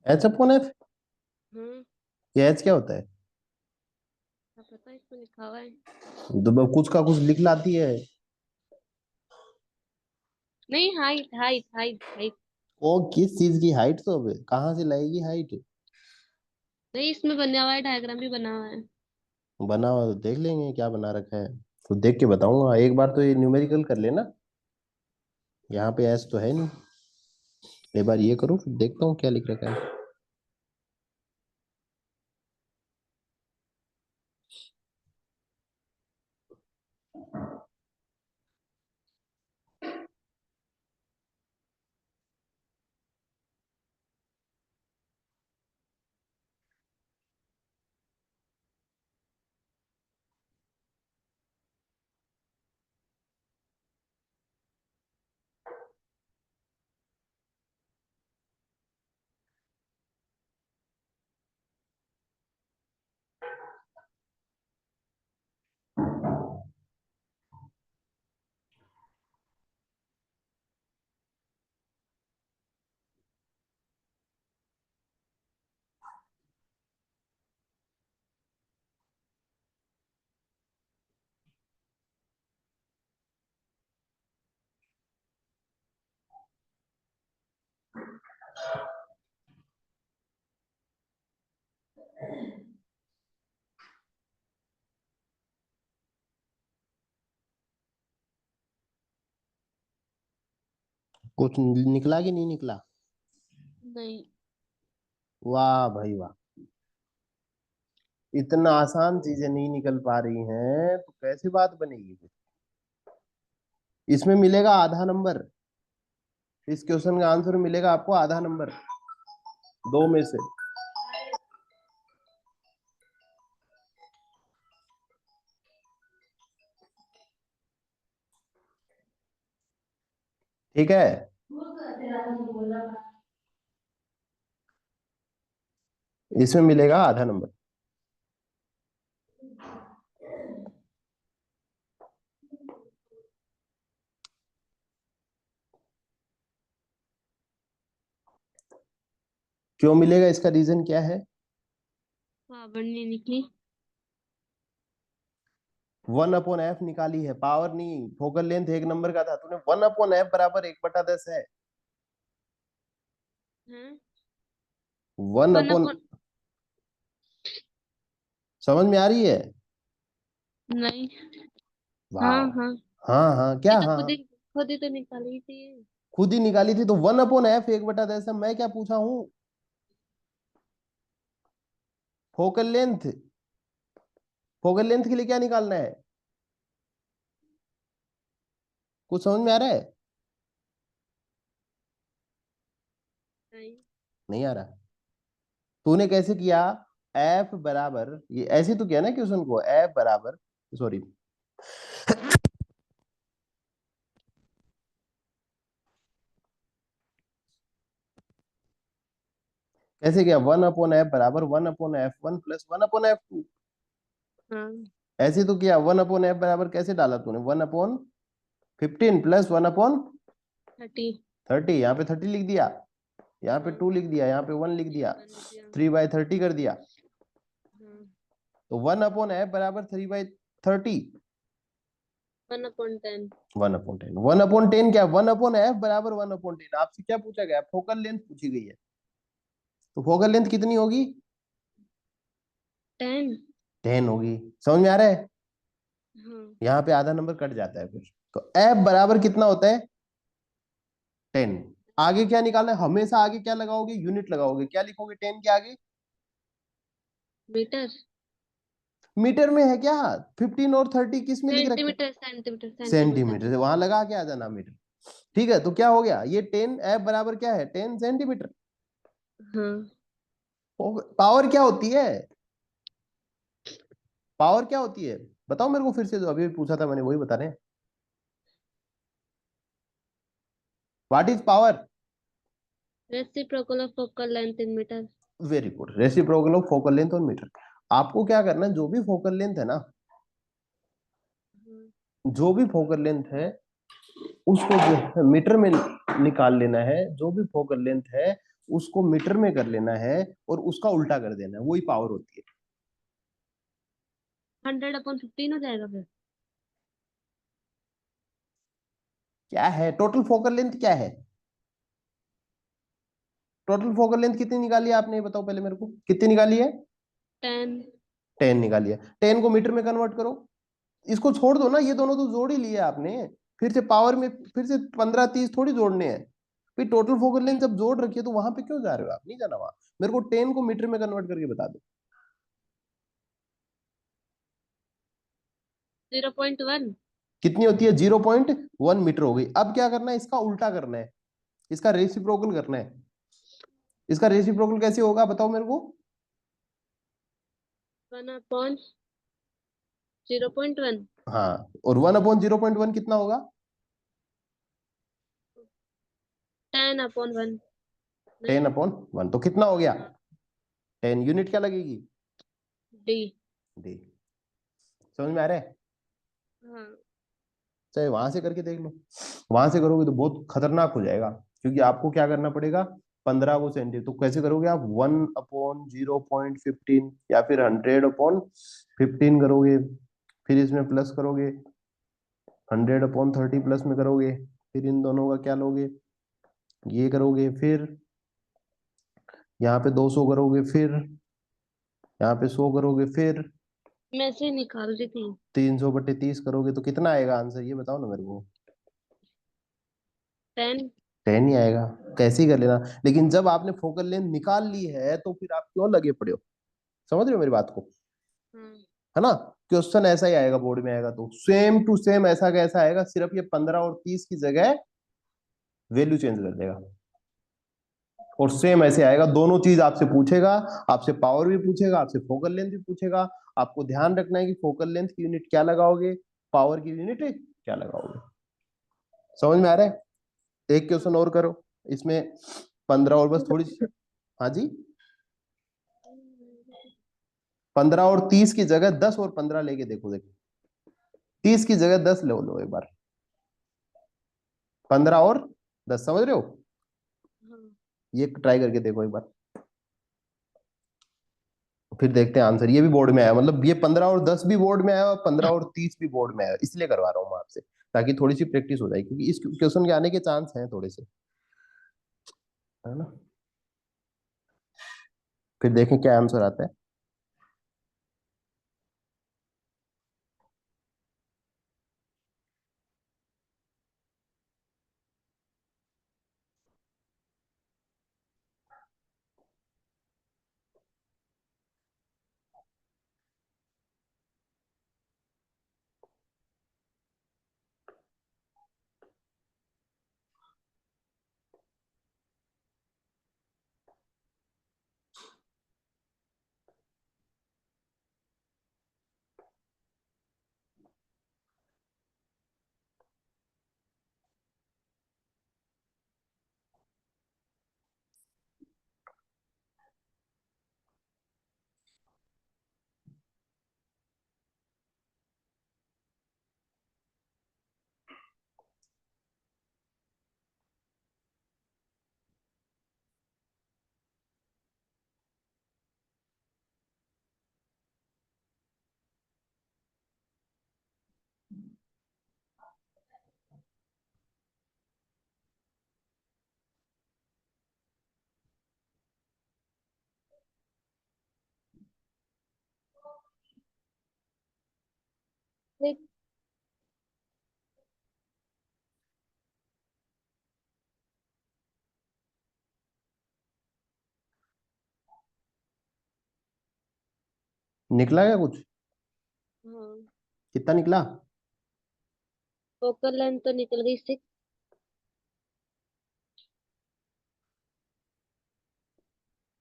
Speaker 1: H/F?
Speaker 2: हम्म।
Speaker 1: ये H क्या होता है?
Speaker 2: क्या पता इसमें लिखा हुआ है।
Speaker 1: तो कुछ का कुछ लिख लाती है।
Speaker 2: नहीं, हाइट हाइट हाइट हाइट।
Speaker 1: वो किस चीज की हाइट, तो अब कहाँ से लाएगी हाइट?
Speaker 2: नहीं, इसमें बना हुआ है, डायग्राम भी बना हुआ है।
Speaker 1: बना हुआ तो देख लेंगे क्या बना रखा है, तो देख के बताऊंगा। एक बार तो ये न्यूमेरिकल कर लेना, यहाँ पे एस तो है नहीं। एक बार ये करो, फिर देखता हूँ क्या लिख रखा है। कुछ निकला कि नहीं निकला?
Speaker 2: नहीं।
Speaker 1: वाह भाई वाह, इतना आसान चीजें नहीं निकल पा रही हैं तो कैसी बात बनेगी फिर? इसमें मिलेगा आधा नंबर, इस क्वेश्चन का आंसर मिलेगा आपको आधा नंबर, दो में से। ठीक है, इसमें मिलेगा आधा नंबर। क्यों मिलेगा, इसका रीजन क्या है?
Speaker 2: पावर नहीं निकली।
Speaker 1: 1/f निकाली है, पावर नहीं। फोकल लेंथ एक नंबर का था, तूने 1/f बराबर 1/10 है।
Speaker 2: हैं?
Speaker 1: One
Speaker 2: one
Speaker 1: upon
Speaker 2: upon.
Speaker 1: समझ में आ रही है?
Speaker 2: नहीं। हाँ
Speaker 1: वाह।
Speaker 2: हाँ।
Speaker 1: हाँ हाँ,
Speaker 2: ये
Speaker 1: क्या
Speaker 2: तो
Speaker 1: हाँ
Speaker 2: खुद ही
Speaker 1: हाँ?
Speaker 2: खुद ही तो निकाली थी।
Speaker 1: खुद ही निकाली थी तो 1/f 1/10 है। मैं क्या पूछा हूं? फोकल लेंथ, फोकल लेंथ के लिए क्या निकालना है? कुछ समझ में आ रहा है?
Speaker 2: नहीं।
Speaker 1: नहीं आ रहा? तूने कैसे किया? एफ बराबर, ये ऐसे तो किया ना क्वेश्चन को, एफ बराबर, सॉरी, कैसे किया? 1/f बराबर 1/f1 प्लस 1/f2।
Speaker 2: हाँ।
Speaker 1: ऐसे तो किया। 1/f बराबर कैसे डाला तूने? 1/15 प्लस
Speaker 2: 30।
Speaker 1: 1/30। यहाँ पे 30 लिख दिया, यहाँ पे
Speaker 2: हाँ।
Speaker 1: 2 लिख दिया, यहाँ पे 1 लिख दिया,
Speaker 2: वन लिख दिया।
Speaker 1: 3/30 कर दिया।
Speaker 2: हाँ।
Speaker 1: तो 1/f बराबर 3/30।
Speaker 2: 1/10।
Speaker 1: 1/10, 1/10 क्या? 1/f बराबर 1/10। आपसे क्या पूछा गया? फोकल लेंथ पूछी गई है, तो फोकल लेंथ कितनी होगी?
Speaker 2: 10।
Speaker 1: 10 होगी। समझ में आ रहा है?
Speaker 2: हाँ।
Speaker 1: यहाँ पे आधा नंबर कट जाता है फिर। तो f बराबर कितना होता है? 10। आगे क्या निकालना है? हमेशा आगे क्या लगाओगे? यूनिट लगाओगे। क्या लिखोगे 10 के आगे?
Speaker 2: मीटर।
Speaker 1: मीटर में है क्या? 15 और 30 किस में लिख रखे?
Speaker 2: Centimetre centimetre centimetre.
Speaker 1: सेंटीमीटर से वहां लगा के आ जाना मीटर। ठीक है, तो क्या हो गया? ये 10 f बराबर क्या है? 10 सेंटीमीटर।
Speaker 2: हाँ।
Speaker 1: पावर क्या होती है? पावर क्या होती है? बताओ मेरे को फिर से, जो अभी भी पूछा था मैंने वही बता रहे हैं। What is power?
Speaker 2: Reciprocal of focal length in metre.
Speaker 1: Very good, reciprocal of focal length और मीटर। आपको क्या करना है, जो भी फोकल लेंथ है ना, जो भी फोकल लेंथ है उसको जो है मीटर में निकाल लेना है। जो भी फोकल लेंथ है उसको मीटर में कर लेना है और उसका उल्टा कर देना है, वही पावर होती है।
Speaker 2: 100/15 हो जाएगा फिर।
Speaker 1: क्या है टोटल फोकल लेंथ? क्या है टोटल फोकल लेंथ? कितनी निकाली है आपने, ये बताओ पहले मेरे को, कितनी निकाली है?
Speaker 2: 10।
Speaker 1: 10 निकाली है। 10 को मीटर में कन्वर्ट करो। इसको छोड़ दो ना, ये दोनों तो जोड़ ही लिए आपने। फिर से पावर में फिर से 15-30 थोड़ी जोड़ने हैं। फिर टोटल फोकल लेंथ जब जोड़ रखी है तो वहां पे क्यों जा रहे हो आप? नहीं जाना वहां। मेरे को 10 को मीटर में कन्वर्ट करके बता दो।
Speaker 2: 0.1।
Speaker 1: कितनी होती है? 0.1 मीटर हो गई। अब क्या करना है? इसका उल्टा करना है, इसका रेसिप्रोकल करना है। इसका रेसिप्रोकल कैसे होगा बताओ मेरे को?
Speaker 2: 1/0.1।
Speaker 1: हाँ, और 1/0.1 कितना होगा?
Speaker 2: 10/1। नहीं।
Speaker 1: 10/1 तो कितना हो गया?
Speaker 2: हाँ।
Speaker 1: 10 यूनिट क्या लगेगी?
Speaker 2: डी।
Speaker 1: डी। समझ में आ रहा है?
Speaker 2: हाँ।
Speaker 1: चाहे वहां से करके देख लो। वहां से करोगे तो बहुत खतरनाक हो जाएगा, क्योंकि आपको क्या करना पड़ेगा? 15 को सेंटीमीटर, तो कैसे करोगे आप? 1/0.15 या फिर 100/15 करोगे, फिर इसमें प्लस करोगे, 100/30 प्लस में करोगे, फिर इन दोनों का क्या लोगे? ये करोगे, फिर यहाँ पे 200 करोगे, फिर यहाँ पे 100 करोगे, फिर
Speaker 2: मैं से निकाल रही थी।
Speaker 1: 300/30 करोगे तो कितना आएगा आंसर, ये बताओ ना मेरे को।
Speaker 2: 10।
Speaker 1: 10 ही आएगा। कैसे ही कर लेना, लेकिन जब आपने फोकल लेंथ निकाल ली है तो फिर आप क्यों लगे पड़े हो। समझ रहे हो मेरी बात को,
Speaker 2: हाँ।
Speaker 1: है ना। क्वेश्चन ऐसा ही आएगा, बोर्ड में आएगा तो सेम टू सेम ऐसा कैसा आएगा, सिर्फ ये 15 और 30 की जगह वैल्यू चेंज कर देगा। और सेम ऐसे आएगा, दोनों चीज आपसे पूछेगा। आपसे पावर भी पूछेगा, आपसे फोकल लेंथ भी पूछेगा। आपको ध्यान रखना है कि फोकल लेंथ की यूनिट क्या लगाओगे, पावर की यूनिट क्या लगाओगे। समझ में आ रहा है। एक क्वेश्चन और करो इसमें, 15 और बस थोड़ी सी। हाँ जी, 15 और 30 की जगह 10 और 15 लेके देखो, देखो 30 की जगह 10 ले लो एक बार, 15 और 10, समझ रहे हो।
Speaker 2: हाँ।
Speaker 1: ये ट्राई करके देखो एक बार, फिर देखते हैं आंसर। ये भी बोर्ड में आया, मतलब ये 15 और 10 भी बोर्ड में आया और 15 और 30 भी बोर्ड में आया, इसलिए करवा रहा हूँ मैं आपसे, ताकि थोड़ी सी प्रैक्टिस हो जाए, क्योंकि इस क्वेश्चन के आने के चांस हैं थोड़े से, है ना। फिर देखें क्या आंसर आता है।
Speaker 2: देख।
Speaker 1: निकला क्या कुछ,
Speaker 2: हाँ।
Speaker 1: कितना निकला।
Speaker 2: फोकल लेंथ तो निकल गई 6।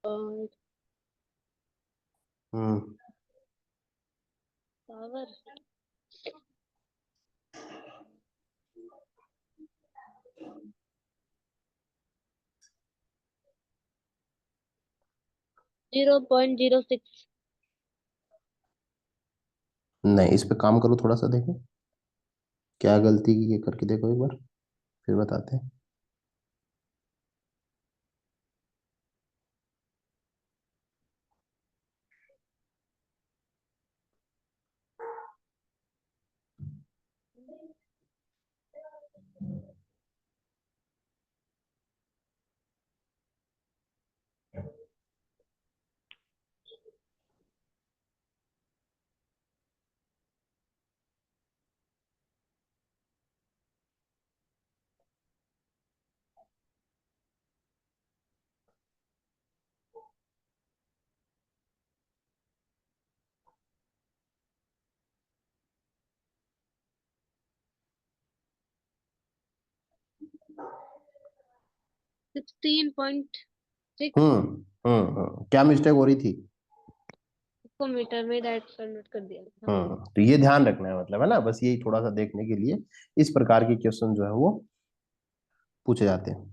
Speaker 2: और
Speaker 1: हम्म।
Speaker 2: पावर 0.06।
Speaker 1: नहीं, इस पे काम करो थोड़ा सा, देखो क्या गलती की है करके देखो एक बार, फिर बताते हैं।
Speaker 2: 16.6
Speaker 1: क्या मिस्टेक हो रही थी।
Speaker 2: को मीटर में डायरेक्ट कन्वर्ट कर दिया था।
Speaker 1: तो ये ध्यान रखना है, मतलब है ना, बस यही थोड़ा सा देखने के लिए इस प्रकार के क्वेश्चन जो है वो पूछे जाते हैं।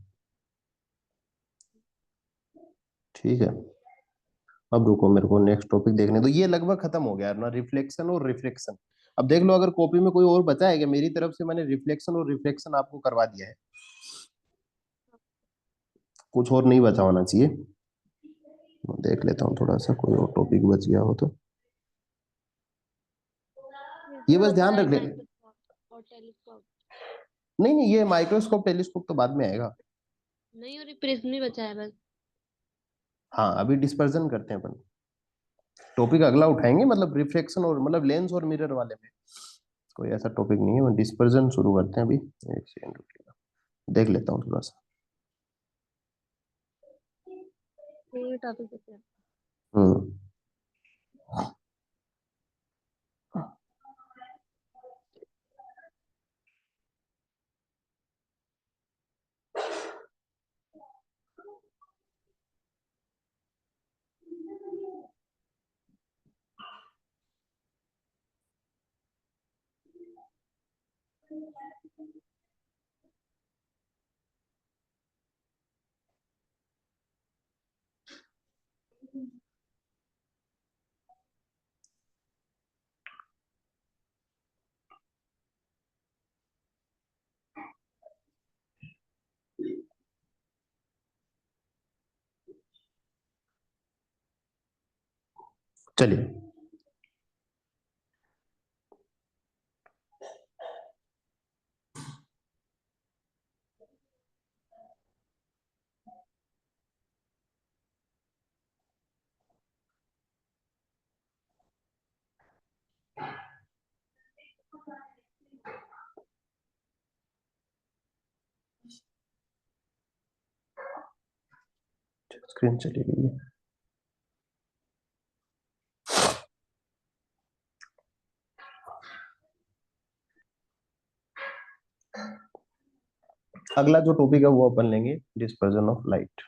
Speaker 1: ठीक है, अब रुको, मेरे को नेक्स्ट टॉपिक देखने, तो ये लगभग खत्म हो गया ना, रिफ्लेक्शन और रिफ्रैक्शन। अब देख लो अगर कॉपी में कोई और बचा है क्या, मेरी तरफ से मैंने रिफ्लेक्शन और रिफ्रैक्शन आपको करवा दिया है, कुछ और नहीं बचा होना चाहिए। मैं देख लेता हूँ थोड़ा सा, कोई और टॉपिक बच गया हो तो। ये
Speaker 2: इसमें
Speaker 1: बस
Speaker 2: बचा
Speaker 1: ध्यान
Speaker 2: है
Speaker 1: रख ले।
Speaker 2: माइक्रोस्कोप और टेलीस्कोप।
Speaker 1: नहीं नहीं, ये माइक्रोस्कोप टेलीस्कोप तो बाद में आएगा।
Speaker 2: नहीं, और ये प्रिज्म ही बचा है बस।
Speaker 1: हाँ, अभी डिस्पर्जन करते हैं अपन। टॉपिक अगला उठाएंगे, मतलब रिफ्लेक्शन और मतलब लेंस और मिरर वाले में कोई ऐसा टॉपिक नहीं है। डिस्पर्जन शुरू करते हैं अभी, एक सेकंड रुकिएगा, देख लेता हूँ थोड़ा सा।
Speaker 2: ये टॉपिक होते हैं।
Speaker 1: हम्म चलिए, स्क्रीन चली गई है। अगला जो टॉपिक है वो अपन लेंगे डिस्पर्जन ऑफ लाइट।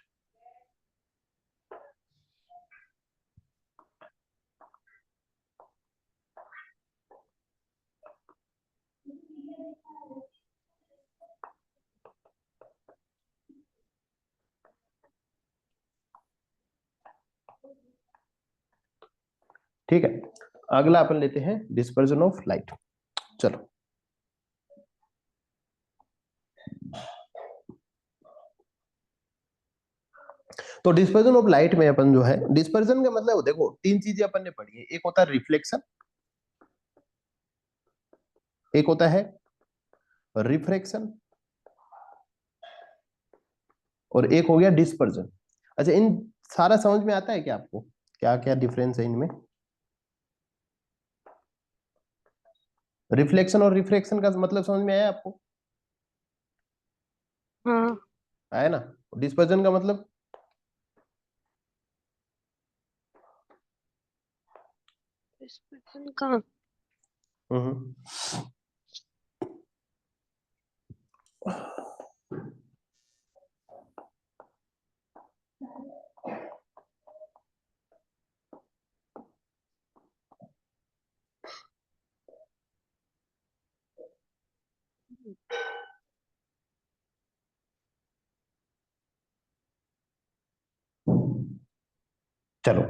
Speaker 1: ठीक है, अगला अपन लेते हैं डिस्पर्जन ऑफ लाइट। चलो, तो डिस्पर्जन ऑफ लाइट में अपन जो है, डिस्पर्जन का मतलब देखो तीन चीजें अपन ने पढ़ी है। एक होता है रिफ्लेक्शन, एक होता है रिफ्रैक्शन, और एक हो गया डिस्पर्जन। अच्छा, इन सारा समझ में आता है क्या आपको, क्या क्या डिफरेंस है इनमें? रिफ्लेक्शन और रिफ्रैक्शन का मतलब समझ में आया आपको?
Speaker 2: हाँ।
Speaker 1: आया ना? डिस्पर्जन का मतलब?
Speaker 2: डिस्पर्जन का
Speaker 1: हम्म चलो,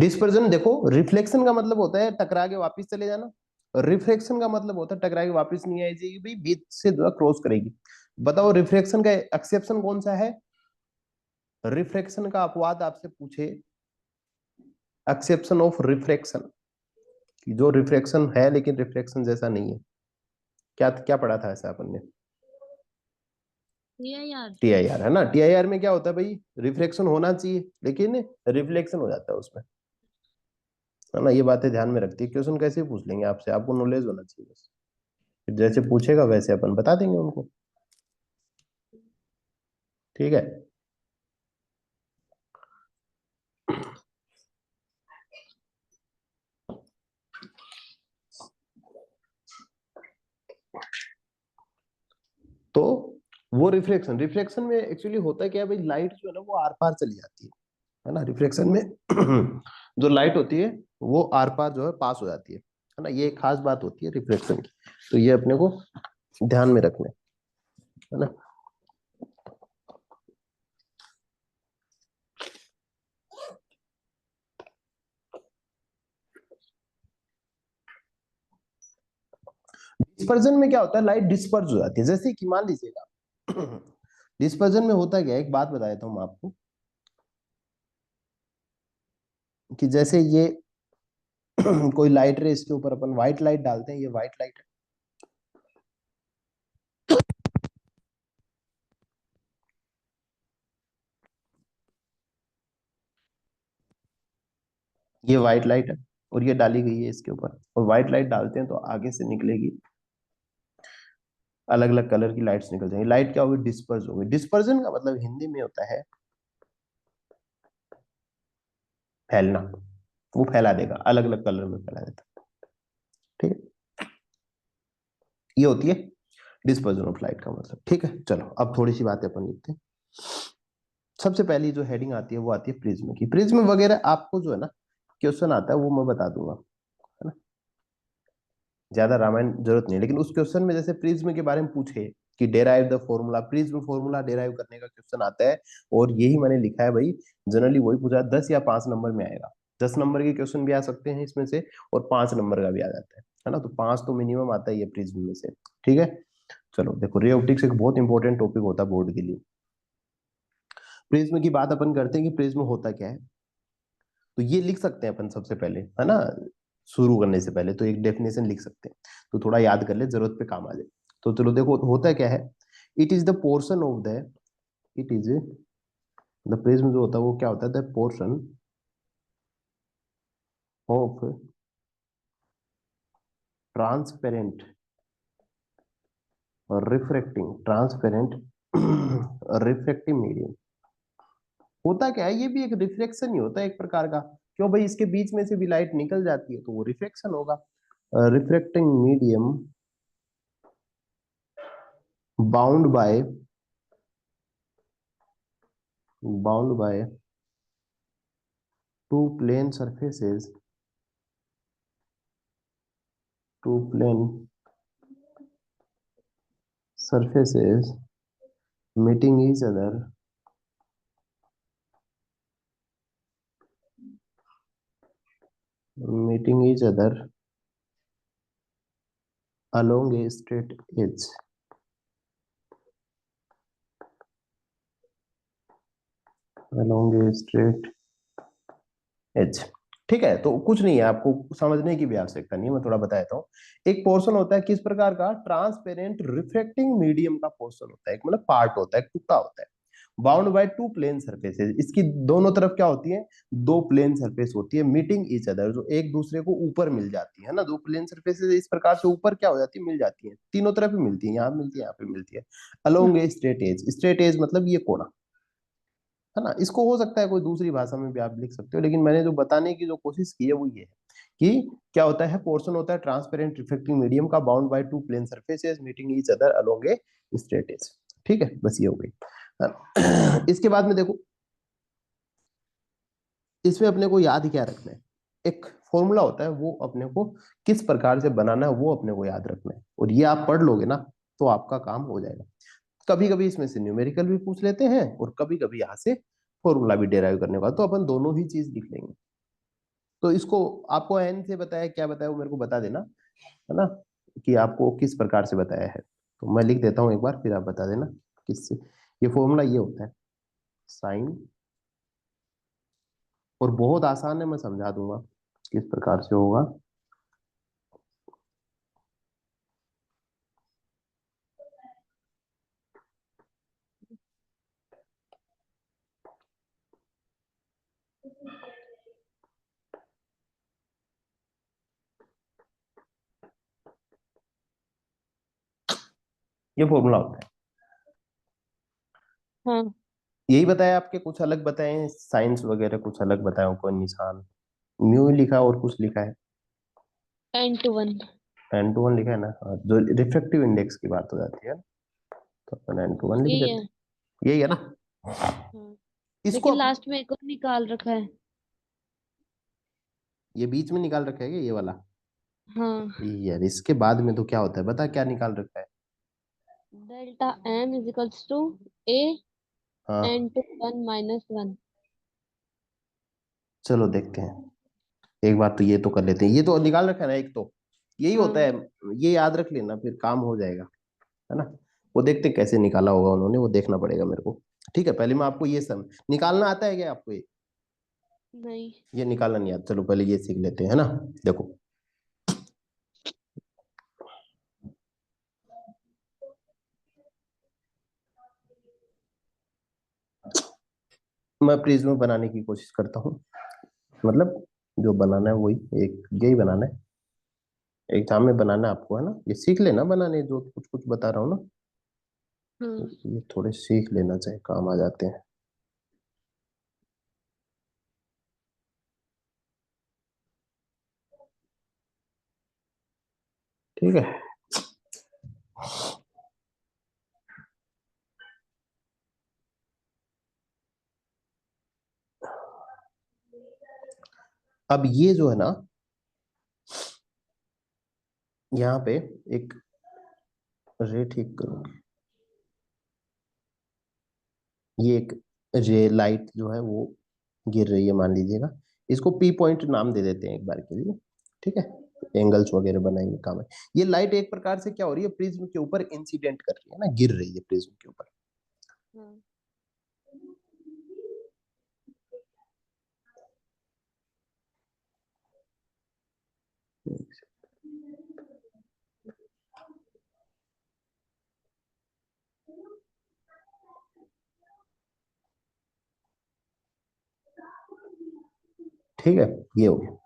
Speaker 1: डिस्पर्जन देखो, रिफ्लेक्शन का मतलब होता है टकरा के वापस चले जाना, और रिफ्रैक्शन का मतलब होता है टकरा के वापस नहीं आई जाएगी भाई, बीच से जो क्रॉस करेगी। बताओ रिफ्रैक्शन का एक्सेप्शन कौन सा है? रिफ्रैक्शन का अपवाद आपसे पूछे, एक्सेप्शन ऑफ रिफ्रैक्शन, जो रिफ्रैक्शन है लेकिन रिफ्रैक्शन जैसा नहीं है। क्या क्या पढ़ा था ऐसा अपन ने?
Speaker 2: ये यार
Speaker 1: टीआईआर है ना? टीआईआर में क्या होता है भाई, रिफ्लेक्शन होना चाहिए लेकिन रिफ्लेक्शन हो जाता है उसमें, है ना? ये बातें ध्यान में रखती है। क्वेश्चन कैसे पूछ लेंगे आपसे, आपको नॉलेज होना चाहिए बस, फिर जैसे पूछेगा वैसे अपन बता देंगे उनको। ठीक है, तो वो रिफ्लेक्शन, रिफ्लेक्शन में एक्चुअली होता क्या है भाई, लाइट जो है ना वो आर पार चली जाती है ना? रिफ्लेक्शन में जो लाइट होती है वो आर पार जो है पास हो जाती है ना? ये एक खास बात होती है रिफ्लेक्शन की, तो ये अपने को ध्यान में रखना है ना? डिस्पर्जन में क्या होता है, लाइट डिस्पर्ज हो जाती है। जैसे कि मान लीजिएगा डिस्पर्जन में होता क्या है, एक बात बता देता हूँ मैं आपको, कि जैसे ये कोई लाइट रे, इसके ऊपर अपन व्हाइट लाइट डालते हैं, ये व्हाइट लाइट है। ये व्हाइट लाइट है और ये डाली गई है इसके ऊपर, और व्हाइट लाइट डालते हैं तो आगे से निकलेगी, अलग अलग कलर की लाइट्स निकल जाएंगी। लाइट क्या होगी, डिस्पर्स होगी। डिस्पर्जन का मतलब हिंदी में होता है फैलना, वो फैला देगा, अलग अलग कलर में फैला देता है। ठीक है, ये होती है डिस्पर्जन ऑफ लाइट का मतलब। ठीक है, चलो अब थोड़ी सी बातें अपन लिखते हैं। सबसे पहली जो हेडिंग आती है वो आती है प्रिज्म की। प्रिज्म वगैरह आपको जो है ना क्वेश्चन आता है वो मैं बता दूंगा, है ना, ज्यादा रामायण जरूरत नहीं है। लेकिन उस क्वेश्चन में जैसे प्रिज्म के बारे में पूछे कि derive the formula, prism formula derive करने का क्वेश्चन आता है, और यही मैंने लिखा है भाई, जनरली वही पूछा 10 या 5 नंबर में आएगा। 10 नंबर के क्वेश्चन भी आ सकते हैं इसमें से, और 5 नंबर का भी आ जाता है ना, तो 5 तो मिनिमम आता ही है प्रिज्म में से। ठीक है, चलो देखो, रे ऑप्टिक्स एक बहुत इंपॉर्टेंट टॉपिक होता है बोर्ड के लिए। प्रिज्म की बात अपन करते हैं कि प्रिज्म होता क्या है, तो ये लिख सकते हैं अपन सबसे पहले, है ना, शुरू करने से पहले तो एक डेफिनेशन लिख सकते हैं, तो थोड़ा याद कर ले, जरूरत पे काम आ जाए। तो चलो देखो होता क्या है, it is the portion of the, it is the prism जो होता है वो क्या होता है, द पोर्शन ऑफ ट्रांसपेरेंट और रिफ्रैक्टिंग, ट्रांसपेरेंट रिफ्रैक्टिव मीडियम। होता क्या है, ये भी एक रिफ्लेक्शन ही होता है एक प्रकार का। क्यों भाई, इसके बीच में से भी लाइट निकल जाती है तो वो रिफ्लेक्शन होगा। Reflecting medium bound by, bound by two plane surfaces, two plane surfaces meeting each other, meeting each other along a straight edge, along a straight edge। ठीक है, तो कुछ नहीं है, आपको समझने की भी आवश्यकता नहीं है, मैं थोड़ा बता देता हूँ। एक पोर्शन होता है किस प्रकार का, ट्रांसपेरेंट रिफ्लेक्टिंग मीडियम का पोर्शन होता है, एक मतलब पार्ट होता है, एक टुकड़ा होता है, bound by two plane surfaces. इसकी दोनों तरफ क्या होती है, दो प्लेन सरफेस होती है, मीटिंग ईच अदर, जो एक दूसरे को ऊपर मिल जाती है ना, दो प्लेन सरफेसेस इस प्रकार से ऊपर क्या हो जाती है, मिल जाती है, तीनों तरफ ही मिलती है, यहाँ मिलती है, यहाँ पे मिलती है, along a straight edge. Straight edge मतलब ये कोना, है ना। इसको हो सकता है कोई दूसरी भाषा में भी आप लिख सकते हो, लेकिन मैंने जो बताने की जो कोशिश की है वो ये है कि क्या होता है, पोर्शन होता है ट्रांसपेरेंट रिफ्लेक्टिंग मीडियम का, bound by two plane surfaces meeting each other along a straight edge. ठीक है, बस ये हो गई। इसके बाद में देखो, इसमें अपने को याद क्या रखना है, एक फॉर्मूला होता है, वो अपने को किस प्रकार से बनाना है वो अपने को याद रखना है, और ये आप पढ़ लोगे ना तो आपका काम हो जाएगा। कभी कभी इसमें से न्यूमेरिकल भी पूछ लेते हैं, और कभी कभी यहाँ से फॉर्मूला भी डेराइव करने का, तो अपन दोनों ही चीज लिख लेंगे। तो इसको आपको एन से बताया क्या बताया वो मेरे को बता देना, है ना, कि आपको किस प्रकार से बताया है। तो मैं लिख देता हूँ एक बार, फिर आप बता देना किससे। ये फॉर्मूला ये होता है, साइन, और बहुत आसान है, मैं समझा दूंगा किस प्रकार से होगा। ये फॉर्मूला होता है,
Speaker 2: हाँ,
Speaker 1: यही बताया आपके, कुछ अलग बताए साइंस वगैरह, कुछ अलग बताया, कोई निशान म्यू लिखा और कुछ लिखा है,
Speaker 2: 10 to 1।
Speaker 1: 10 to 1 लिखा है ना, हाँ, जो रिफ्लेक्टिव इंडेक्स की बात हो जाती है तो अपन 10 to 1 लिख
Speaker 2: यही
Speaker 1: देते
Speaker 2: है।
Speaker 1: हैं, यही है ना।
Speaker 2: हाँ,
Speaker 1: इसको
Speaker 2: लेकिन लास्ट में एक और निकाल रखा है।
Speaker 1: ये बीच में निकाल रखा है क्या, ये वाला,
Speaker 2: हाँ,
Speaker 1: यार इसके बाद में तो क्या होता है बता, क्या निकाल रखा है।
Speaker 2: डेल्टा एम इजिकल्स टू ए
Speaker 1: हाँ,
Speaker 2: n/1 - 1।
Speaker 1: चलो देखते हैं, एक बार तो ये तो कर लेते हैं, ये तो निकाल रखा है ना एक तो, यही होता
Speaker 2: हाँ,
Speaker 1: है, ये याद रख लेना फिर काम हो जाएगा, है ना। वो देखते हैं कैसे निकाला होगा उन्होंने, वो देखना पड़ेगा मेरे को। ठीक है, पहले मैं आपको ये सब निकालना आता है क्या आपको,
Speaker 2: नहीं।
Speaker 1: ये निकालना नहीं आता, चलो पहले ये सीख लेते हैं, है ना। देखो, मैं प्रिज्म बनाने की कोशिश करता हूँ, मतलब जो बनाना है वही एक यही बनाना है, एग्जाम में बनाना है आपको, है ना। ये सीख लेना बनाने, जो कुछ कुछ बता रहा हूँ ना, तो ये थोड़े सीख लेना चाहिए, काम आ जाते हैं। ठीक है। अब ये जो है ना, यहाँ पे एक रे ठीक करूंगी, ये एक रे लाइट जो है वो गिर रही है मान लीजिएगा, इसको पी पॉइंट नाम दे देते हैं एक बार के लिए। ठीक है, एंगल्स वगैरह बनाएंगे, काम है। ये लाइट एक प्रकार से क्या हो रही है, प्रिज्म के ऊपर इंसिडेंट कर रही है ना, गिर रही है प्रिज्म के ऊपर। ठीक है, ये हो गया।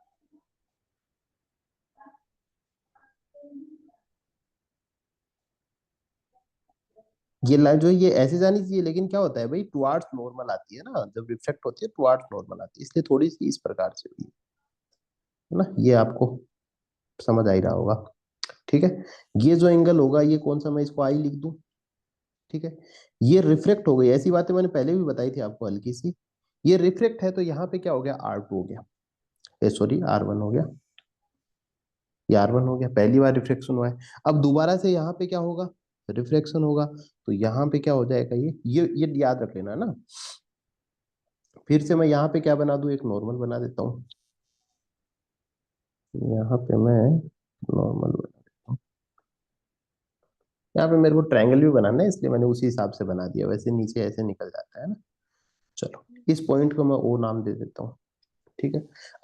Speaker 1: ये लाइट जो है ये ऐसे जानी चाहिए, लेकिन क्या होता है भाई, टुवार्ड्स नॉर्मल आती है ना, जब रिफ्लेक्ट होती है टुवार्ड्स नॉर्मल आती है, इसलिए थोड़ी सी इस प्रकार से हुई है ना, ये आपको समझ आ ही रहा होगा। ठीक है, ये जो एंगल होगा ये कौन सा, मैं इसको आई लिख दूं। ठीक है, ये रिफ्लेक्ट हो गई, ऐसी बातें मैंने पहले भी बताई थी आपको हल्की सी। ये रिफ्लेक्ट है तो यहाँ पे क्या हो गया, R2 हो गया, सॉरी R1 हो गया, ये R1 हो गया, पहली बार रिफ्लेक्शन हुआ है। अब दोबारा से यहाँ पे क्या होगा, रिफ्लेक्शन होगा, तो यहाँ पे क्या हो जाएगा, ये याद रख लेना ना। फिर से मैं यहाँ पे क्या बना दूं, एक नॉर्मल बना देता हूँ, यहाँ पे मैं नॉर्मल बना देता हूँ। यहाँ पे मेरे को ट्रायंगल भी बनाना है, इसलिए मैंने उसी हिसाब से बना दिया, वैसे नीचे ऐसे निकल जाता है ना। चलो, इस पॉइंट को मैं ओ नाम दे देता हूँ। ठीक है,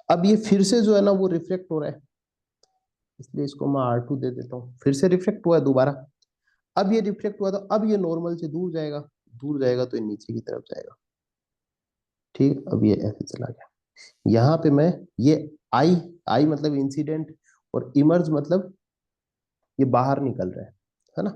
Speaker 1: अब ये फिर से जो है ना वो रिफ्लेक्ट हो रहा है, इसलिए इसको मैं R2 दे देता हूँ, फिर से रिफ्लेक्ट हुआ है दोबारा। अब ये रिफ्लेक्ट हुआ तो अब ये नॉर्मल से दूर जाएगा, दूर जाएगा तो ये नीचे की तरफ जाएगा। ठीक, अब ये ऐसे चला गया, यहाँ पे मैं ये आई, आई मतलब इंसिडेंट, और इमर्ज मतलब ये बाहर निकल रहा है ना।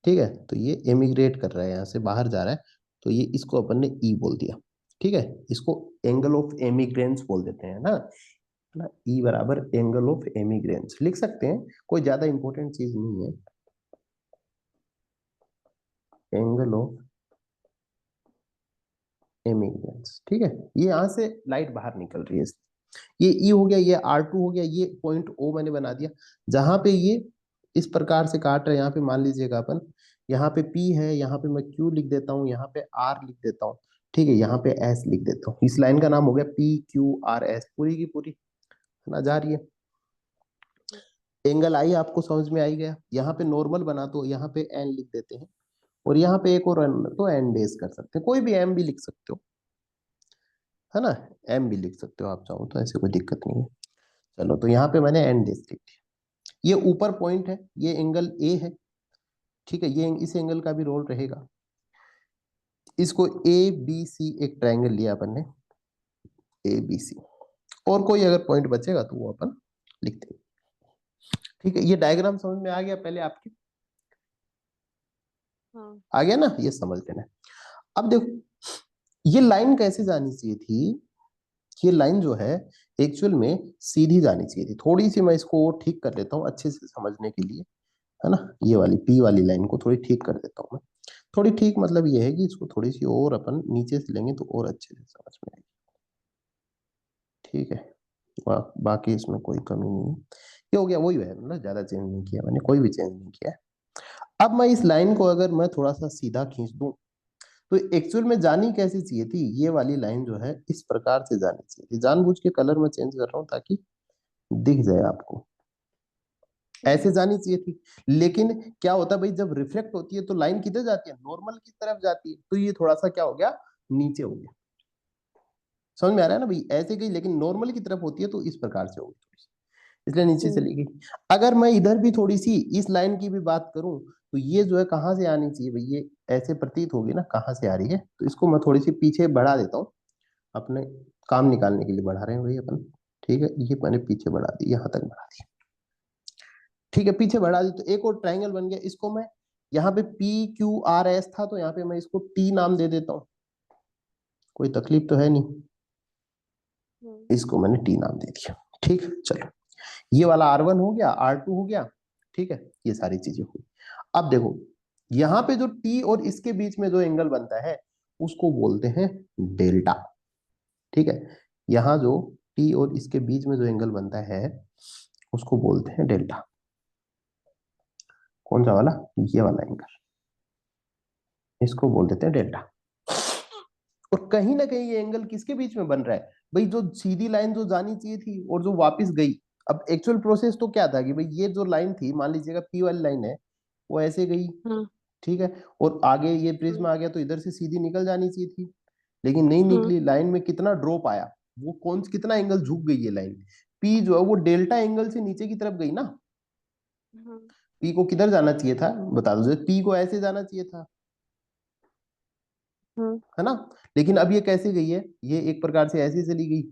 Speaker 1: ठीक है, तो ये एमिग्रेट कर रहा है, यहाँ से बाहर जा रहा है, तो ये इसको अपन ने ई बोल दिया। ठीक है, इसको एंगल ऑफ एमिग्रेंस बोल देते हैं ना, ई बराबर एंगल ऑफ एमिग्रेंस लिख सकते हैं, कोई ज्यादा इंपॉर्टेंट चीज नहीं है, एंगल ऑफ एमिग्रेंस। ठीक है, ये यहाँ से लाइट बाहर निकल रही है, ये ई हो गया, ये R2 हो गया, ये पॉइंट ओ मैंने बना दिया, जहां पे ये इस प्रकार से काट रहे हैं, यहाँ पे मान लीजिएगा अपन, यहाँ पे P है, यहाँ पे मैं Q लिख देता हूँ, यहाँ पे R लिख देता हूँ। ठीक है, यहाँ पे S लिख देता हूँ, इस लाइन का नाम हो गया PQRS, पूरी की पूरी, है ना, जा रही है। एंगल आई आपको समझ में आई गया, यहाँ पे नॉर्मल बना तो यहाँ पे एन लिख देते हैं, और यहाँ पे एक और एन तो एन डेज कर सकते हैं, कोई भी एम भी लिख सकते हो, है ना, एम भी लिख सकते हो आप चाहो तो, ऐसे कोई दिक्कत नहीं है। चलो, तो यहाँ पे मैंने एन डेज लिख दिया, ये ऊपर पॉइंट है, ये एंगल ए है। ठीक है, ये इस एंगल का भी रोल रहेगा, इसको ए बी सी एक ट्रायंगल लिया अपन ने, ए बी सी, और कोई अगर पॉइंट बचेगा तो वो अपन लिखते हैं। ठीक है, ये डायग्राम समझ में आ गया पहले आपके, आ गया ना, ये समझ लेना। अब देखो, ये लाइन कैसे जानी चाहिए थी, ये लाइन जो है एक्चुअल में सीधी जानी चाहिए थी, थोड़ी सी मैं इसको ठीक कर लेता हूँ अच्छे से समझने के लिए, है ना, ये वाली पी वाली लाइन को थोड़ी ठीक कर देता हूँ मैं। थोड़ी ठीक मतलब ये है कि इसको थोड़ी सी और अपन नीचे से लेंगे तो और अच्छे से समझ में आएगी। ठीक है, बाकी इसमें कोई कमी नहीं है, ये हो गया, वही है ना, ज्यादा चेंज नहीं किया मैंने, कोई भी चेंज नहीं किया है। अब मैं इस लाइन को अगर मैं थोड़ा सा सीधा खींच दूं, तो एक्चुअल में जानी कैसी चाहिए थी, ये वाली लाइन जो है इस प्रकार से जानी चाहिए थी, जानबूझ के कलर में चेंज कर रहा हूँ ताकि दिख जाए आपको, ऐसे जानी चाहिए थी। लेकिन क्या होता है भाई, जब रिफ्लेक्ट होती है तो लाइन किधर जाती है, नॉर्मल की तरफ जाती है, तो ये थोड़ा सा क्या हो गया, नीचे हो गया। समझ में आ रहा है ना भाई, ऐसे गई लेकिन नॉर्मल की तरफ होती है तो इस प्रकार से होगी थोड़ी सी, इसलिए नीचे चली गई। अगर मैं इधर भी थोड़ी सी इस लाइन की भी बात करूं, तो ये जो है कहाँ से आनी चाहिए भाई, ये ऐसे प्रतीत होगी ना, कहाँ से आ रही है, तो इसको मैं थोड़ी सी पीछे बढ़ा देता हूँ अपने, काम निकालने के लिए बढ़ा रहे हैं भाई अपन। ठीक है, ये मैंने पीछे बढ़ा दी, यहां तक बढ़ा दी। ठीक है, पीछे बढ़ा दी तो एक और ट्राइंगल बन गया। इसको मैं यहाँ पे PQRS था तो यहाँ पे मैं इसको T नाम दे देता हूँ, कोई तकलीफ तो है नहीं। इसको मैंने T नाम दे दिया। ठीक, चलो ये वाला R1 हो गया, R2 हो गया। ठीक है, ये सारी चीजें हुई। अब देखो यहाँ पे जो T और इसके बीच में जो एंगल बनता है उसको बोलते हैं डेल्टा। ठीक है, यहाँ जो T और इसके बीच में जो एंगल बनता है उसको बोलते हैं डेल्टा। कौन सा वाला? ये वाला एंगल, इसको बोल देते हैं डेल्टा। और कहीं ना कहीं ये एंगल किसके बीच में बन रहा है भाई? जो सीधी लाइन जो जानी चाहिए थी और जो वापस गई। अब एक्चुअल प्रोसेस तो क्या था कि भाई ये जो लाइन थी, मान लीजिएगा P वाली लाइन है, वो ऐसे गई।
Speaker 2: हाँ
Speaker 1: ठीक है, और आगे ये
Speaker 2: हाँ
Speaker 1: प्रिज्म आ गया तो इधर से सीधी निकल जानी चाहिए थी, लेकिन नहीं
Speaker 2: हाँ
Speaker 1: निकली। लाइन में कितना ड्रॉप आया, वो कौन कितना एंगल झुक गई ये लाइन। P जो है वो डेल्टा एंगल से नीचे की तरफ गई ना।
Speaker 2: हाँ
Speaker 1: P को किधर जाना चाहिए था बता दो? P को ऐसे जाना चाहिए था,
Speaker 2: हाँ
Speaker 1: है ना? लेकिन अब ये कैसे गई है? ये एक प्रकार से ऐसे चली गई।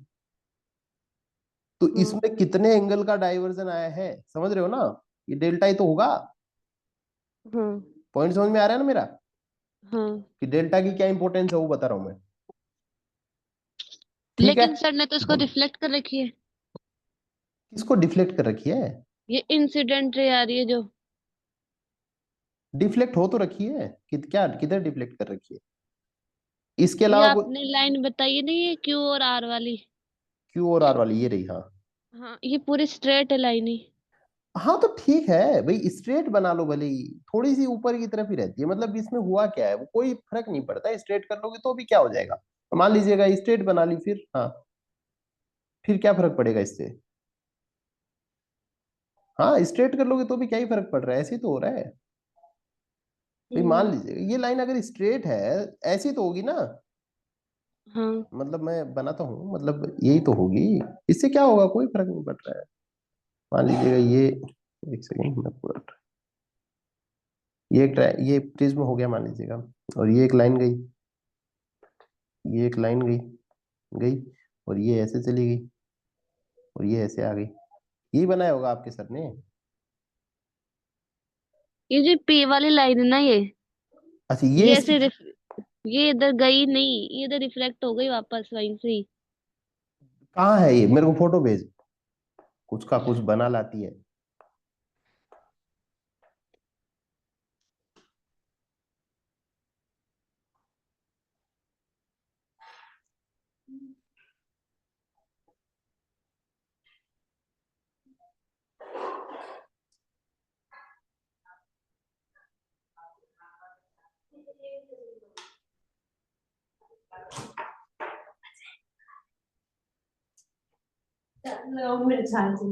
Speaker 1: तो
Speaker 2: हाँ
Speaker 1: इसमें कितने एंगल का डाइवर्जन आया है, समझ रहे हो ना? ये डेल्टा ही तो होगा।
Speaker 2: हाँ
Speaker 1: पॉइंट समझ में आ रहा है ना मेरा?
Speaker 2: हाँ।
Speaker 1: कि डेल्टा की क्या इंपॉर्टेंस है वो बता रहा हूं मैं। ठीक है,
Speaker 2: लेकिन सर ने तो इसको रिफ्लेक्ट कर रखी है।
Speaker 1: किसको डिफ्लेक्ट कर रखी है?
Speaker 2: ये इंसिडेंट रे आ रही है जो।
Speaker 1: डिफ्लेक्ट हो तो रखी है कि क्या, किधर डिफ्लेक्ट कर रखी है? इसके
Speaker 2: ये
Speaker 1: अलावा कोई?
Speaker 2: आपने लाइन बताई है नहीं, ये Q और R वाली।
Speaker 1: Q और R वाली ये रही, हाँ।
Speaker 2: हाँ, ये पूरी स्ट्रेट है लाइन ही।
Speaker 1: हाँ तो ठीक है भाई, स्ट्रेट बना लो भले ही, थोड़ी सी ऊपर की तरफ ही रहती है। मतलब इसमें हुआ क्या है, वो कोई फर्क नहीं पड़ता। स्ट्रेट कर लोगे तो भी क्या हो जाएगा, तो मान लीजिएगा स्ट्रेट बना ली, फिर हाँ, फिर क्या फर्क पड़ेगा इससे? हाँ, स्ट्रेट कर लोगे तो भी क्या ही फर्क पड़ रहा है, ऐसे ही तो हो रहा है भाई। मान
Speaker 2: हम्म।
Speaker 1: लीजिए ये लाइन अगर स्ट्रेट है, ऐसी तो होगी ना।
Speaker 2: हाँ।
Speaker 1: मतलब मैं बनाता हूँ, मतलब यही तो होगी। इससे क्या होगा, कोई फर्क नहीं पड़ रहा है। मान लीजिएगा ये, एक सेकेंड मैं पूरा, ये प्रिज्म हो गया मान लीजिएगा, और ये एक लाइन गई, ये एक लाइन गई, गई, और ये ऐसे चली गई, और ये ऐसे आ गई। यही बनाया होगा आपके सर ने।
Speaker 2: ये जो P वाली लाइन है ना,
Speaker 1: अच्छा, ये
Speaker 2: ये
Speaker 1: इसकी
Speaker 2: ऐसे ये इधर गई नहीं, ये इधर रिफ्लेक्ट हो गई वापस वहीं से ही।
Speaker 1: कहाँ है? ये मेरे को फोटो भेज, कुछ का कुछ बना लाती है। मेरे ख्याल से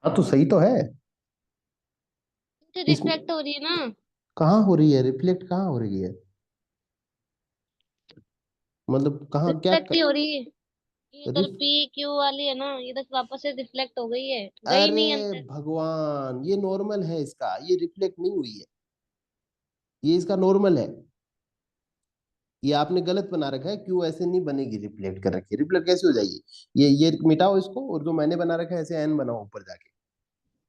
Speaker 1: हाँ तो सही तो है।
Speaker 2: तो
Speaker 1: इस
Speaker 2: रिफ्लेक्ट हो रही है ना।
Speaker 1: कहाँ हो रही है रिफ्लेक्ट, कहाँ हो रही है? मतलब कहाँ क्या
Speaker 2: रिफ्लेक्ट ही हो रही है। ये इधर
Speaker 1: रिफ
Speaker 2: PQ वाली है ना, ये इधर वापस से रिफ्लेक्ट हो गई है, गई
Speaker 1: अरे
Speaker 2: नहीं अंदर।
Speaker 1: भगवान, ये नॉर्मल है इसका, ये रिफ्लेक्ट नहीं हुई है, ये इसका नॉर्मल है। ये आपने गलत बना रखा है, क्यों ऐसे नहीं बनेगी, रिफ्लेक्ट कर रखी है, रिफ्लेक्ट कैसे हो जाएगी? ये मिटाओ इसको, और जो मैंने बना रखा है ऐसे एन बनाओ ऊपर जाके,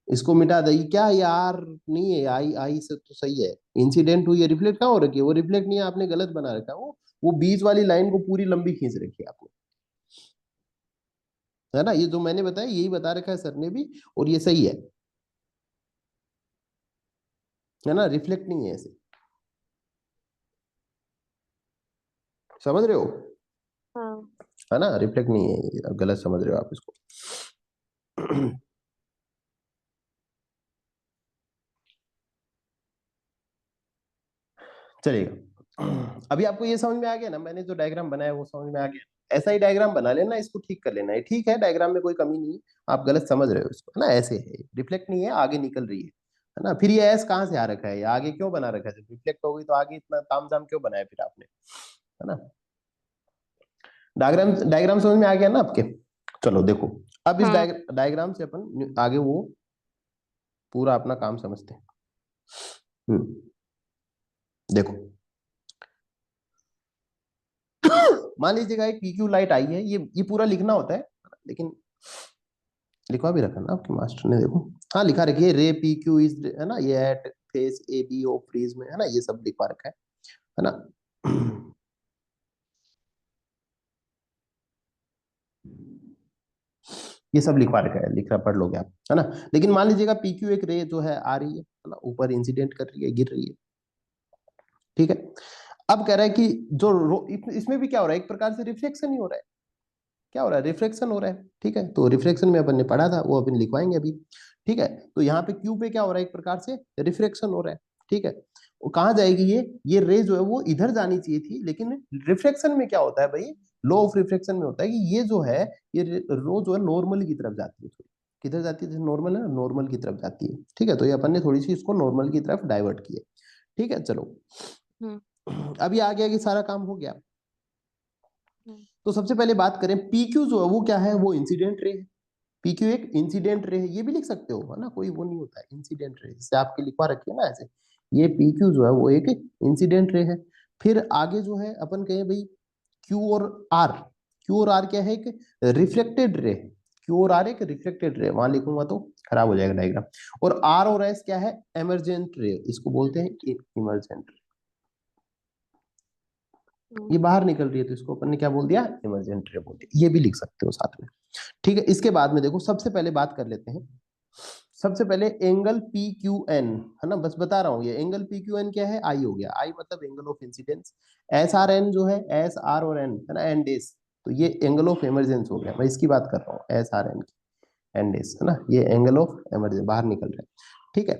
Speaker 1: इसको मिटा दे। ये क्या, ये आर नहीं है, आई आई से तो सही है। इंसिडेंट हुई है, रिफ्लेक्ट कहाँ हो रखी है? वो रिफ्लेक्ट नहीं है, आपने गलत बना रखा है। वो बीच वाली लाइन को पूरी लंबी खींच रखी है आपने, है ना? ये जो मैंने बताया यही बता रखा है सर ने भी, और ये सही है ना? रिफ्लेक्ट नहीं है ऐसे, समझ रहे हो?
Speaker 2: हाँ।
Speaker 1: है ना, रिफ्लेक्ट नहीं है ये, गलत समझ रहे हो आप इसको। चलिएगा, अभी आपको ये समझ में आ गया ना, मैंने जो डायग्राम बनाया वो समझ में आ गया? ऐसा ही डायग्राम बना लेना, इसको ठीक कर लेना है। ठीक है, डायग्राम में कोई कमी नहीं है, आप गलत समझ रहे हो इसको, है ना। ऐसे है, रिफ्लेक्ट नहीं है, आगे निकल रही है ना। फिर ये एस कहाँ से आ रखा है, ये आगे क्यों बना रखा है? जब रिफ्लेक्ट हो गई तो आगे इतना तामझाम क्यों बनाया फिर आपने, है ना। डायग्राम डायग्राम समझ में आ गया ना आपके? चलो देखो, अब इस
Speaker 2: हाँ
Speaker 1: डायग्राम से अपन आगे वो पूरा अपना काम समझते हैं। देखो, मान लीजिएगा एक पीक्यू लाइट आई है, ये पूरा लिखना होता है, लेकिन लिखवा भी रखा ना आपके मास्टर ने, देखो हाँ लिखा रखिए, रे पी क्यू इज, है ना, ये at face A B O freeze में, है ना, ये सब लिखवा रखा है ना। ये सब लिखवा रखा है, लिख रहा, पढ़ लोगे आप, है ना। लेकिन मान लीजिएगा पी क्यू एक रे जो है आ रही है ना, ऊपर इंसिडेंट कर रही है, गिर रही है, ठीक है। अब कह रहा है कि जो इसमें भी क्या हो रहा है, एक प्रकार से रिफ्लेक्शन ही हो रहा है। क्या हो रहा है? रिफ्लेक्शन हो रहा है, ठीक है। तो रिफ्लेक्शन में अपन ने पढ़ा था, वो अपन लिखवाएंगे अभी, ठीक है। तो यहाँ पे क्यू पे क्या हो रहा है, एक प्रकार से रिफ्लेक्शन हो रहा है, ठीक है। वो कहाँ जाएगी, ये रे जो है वो इधर जानी चाहिए थी, लेकिन रिफ्लेक्शन में क्या होता है भाई, लॉ ऑफ रिफ्लेक्शन में होता है कि ये जो है, ये रो जो है नॉर्मल की तरफ जाती है थोड़ी। किधर जाती है? नॉर्मल है ना, नॉर्मल की तरफ जाती है, ठीक है। तो ये अपन ने थोड़ी सी इसको नॉर्मल की तरफ डाइवर्ट किया, ठीक है। चलो, अभी आ गया कि सारा काम हो गया। तो सबसे पहले बात करें, पीक्यू जो है वो क्या है, वो इंसिडेंट रे है। पीक्यू एक इंसिडेंट रे है, ये भी लिख सकते हो, है ना, कोई वो नहीं होता है, इंसिडेंट रे जैसे आपके लिखवा रखी है ना ऐसे, ये पीक्यू जो है वो एक इंसिडेंट रे है। फिर आगे जो है अपन कहें भाई, क्यू और आर, क्यू और आर क्या है, एक रिफ्लेक्टेड रे। क्यू और आर एक रिफ्लेक्टेड रे, वहां लिखूंगा तो खराब हो जाएगा डायग्राम। और आर और एस क्या है, एमरजेंट रे, इसको बोलते हैं इमरजेंट। ये बाहर निकल रही है तो इसको अपन ने क्या बोल दिया, इमरजेंट रे बोल दिया, ये भी लिख सकते हो साथ में, ठीक है। इसके बाद में देखो, सबसे पहले बात कर लेते हैं, सबसे पहले एंगल पी क्यू एन, है ना, बस बता रहा हूं, ये एंगल पी क्यू एन क्या है, आई हो गया, आई मतलब angle of incidence. S R N जो है, एस आर और एन, है ना, एन डेस, तो ये एंगल ऑफ इमरजेंस हो गया, मैं इसकी बात कर रहा हूँ, एस आर एन की, एन डेस, है ना, ये एंगल ऑफ इमरजेंस बाहर निकल रहा है, ठीक है।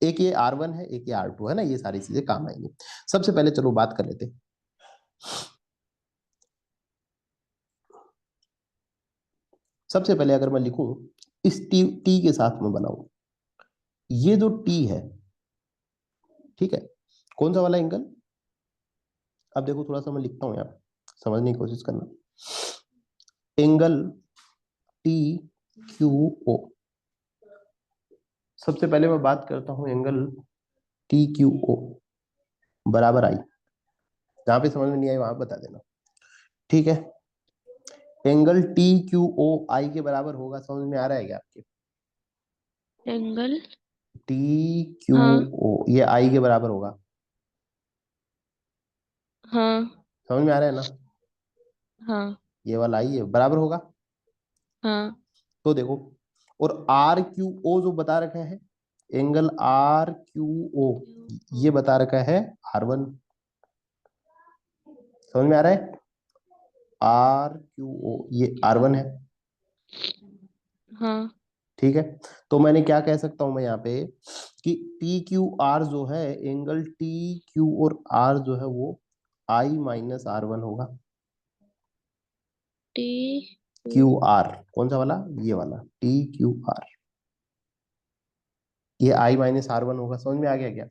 Speaker 1: एक ये R1 है, एक ये R2 है ना, ये सारी चीजें काम आएंगी। सबसे पहले चलो बात कर लेते हैं, सबसे पहले अगर मैं लिखूं इस टी के साथ में बनाऊं, ये जो टी है, ठीक है, कौन सा वाला एंगल, अब देखो थोड़ा सा मैं लिखता हूं यहाँ, समझने की कोशिश करना। एंगल टी क्यू ओ, सबसे पहले मैं बात करता हूं एंगल टी क्यू ओ बराबर आई, जहां पे समझ में नहीं आई वहां बता देना, ठीक है। एंगल टी क्यू ओ आई के बराबर होगा, समझ में आ रहा है क्या आपके?
Speaker 2: एंगल
Speaker 1: टी क्यू
Speaker 2: हाँ
Speaker 1: ओ ये आई के बराबर होगा,
Speaker 2: हाँ
Speaker 1: समझ में आ रहा है ना,
Speaker 2: हाँ
Speaker 1: ये वाला आई है बराबर होगा।
Speaker 2: हाँ
Speaker 1: तो देखो, और आर क्यू ओ जो बता रखा है, एंगल आर क्यू ओ, ये बता रखा है R1, समझ में आ रहा है, आर क्यू ओ ये R1 है,
Speaker 2: हाँ
Speaker 1: ठीक है। तो मैंने क्या कह सकता हूं मैं यहाँ पे, कि टी क्यू आर जो है, एंगल टी क्यू और आर जो है वो I-R1 होगा।
Speaker 2: टी
Speaker 1: क्यू आर कौन सा वाला, ये वाला टी क्यू आर, ये I-R1 होगा, समझ में आ गया क्या?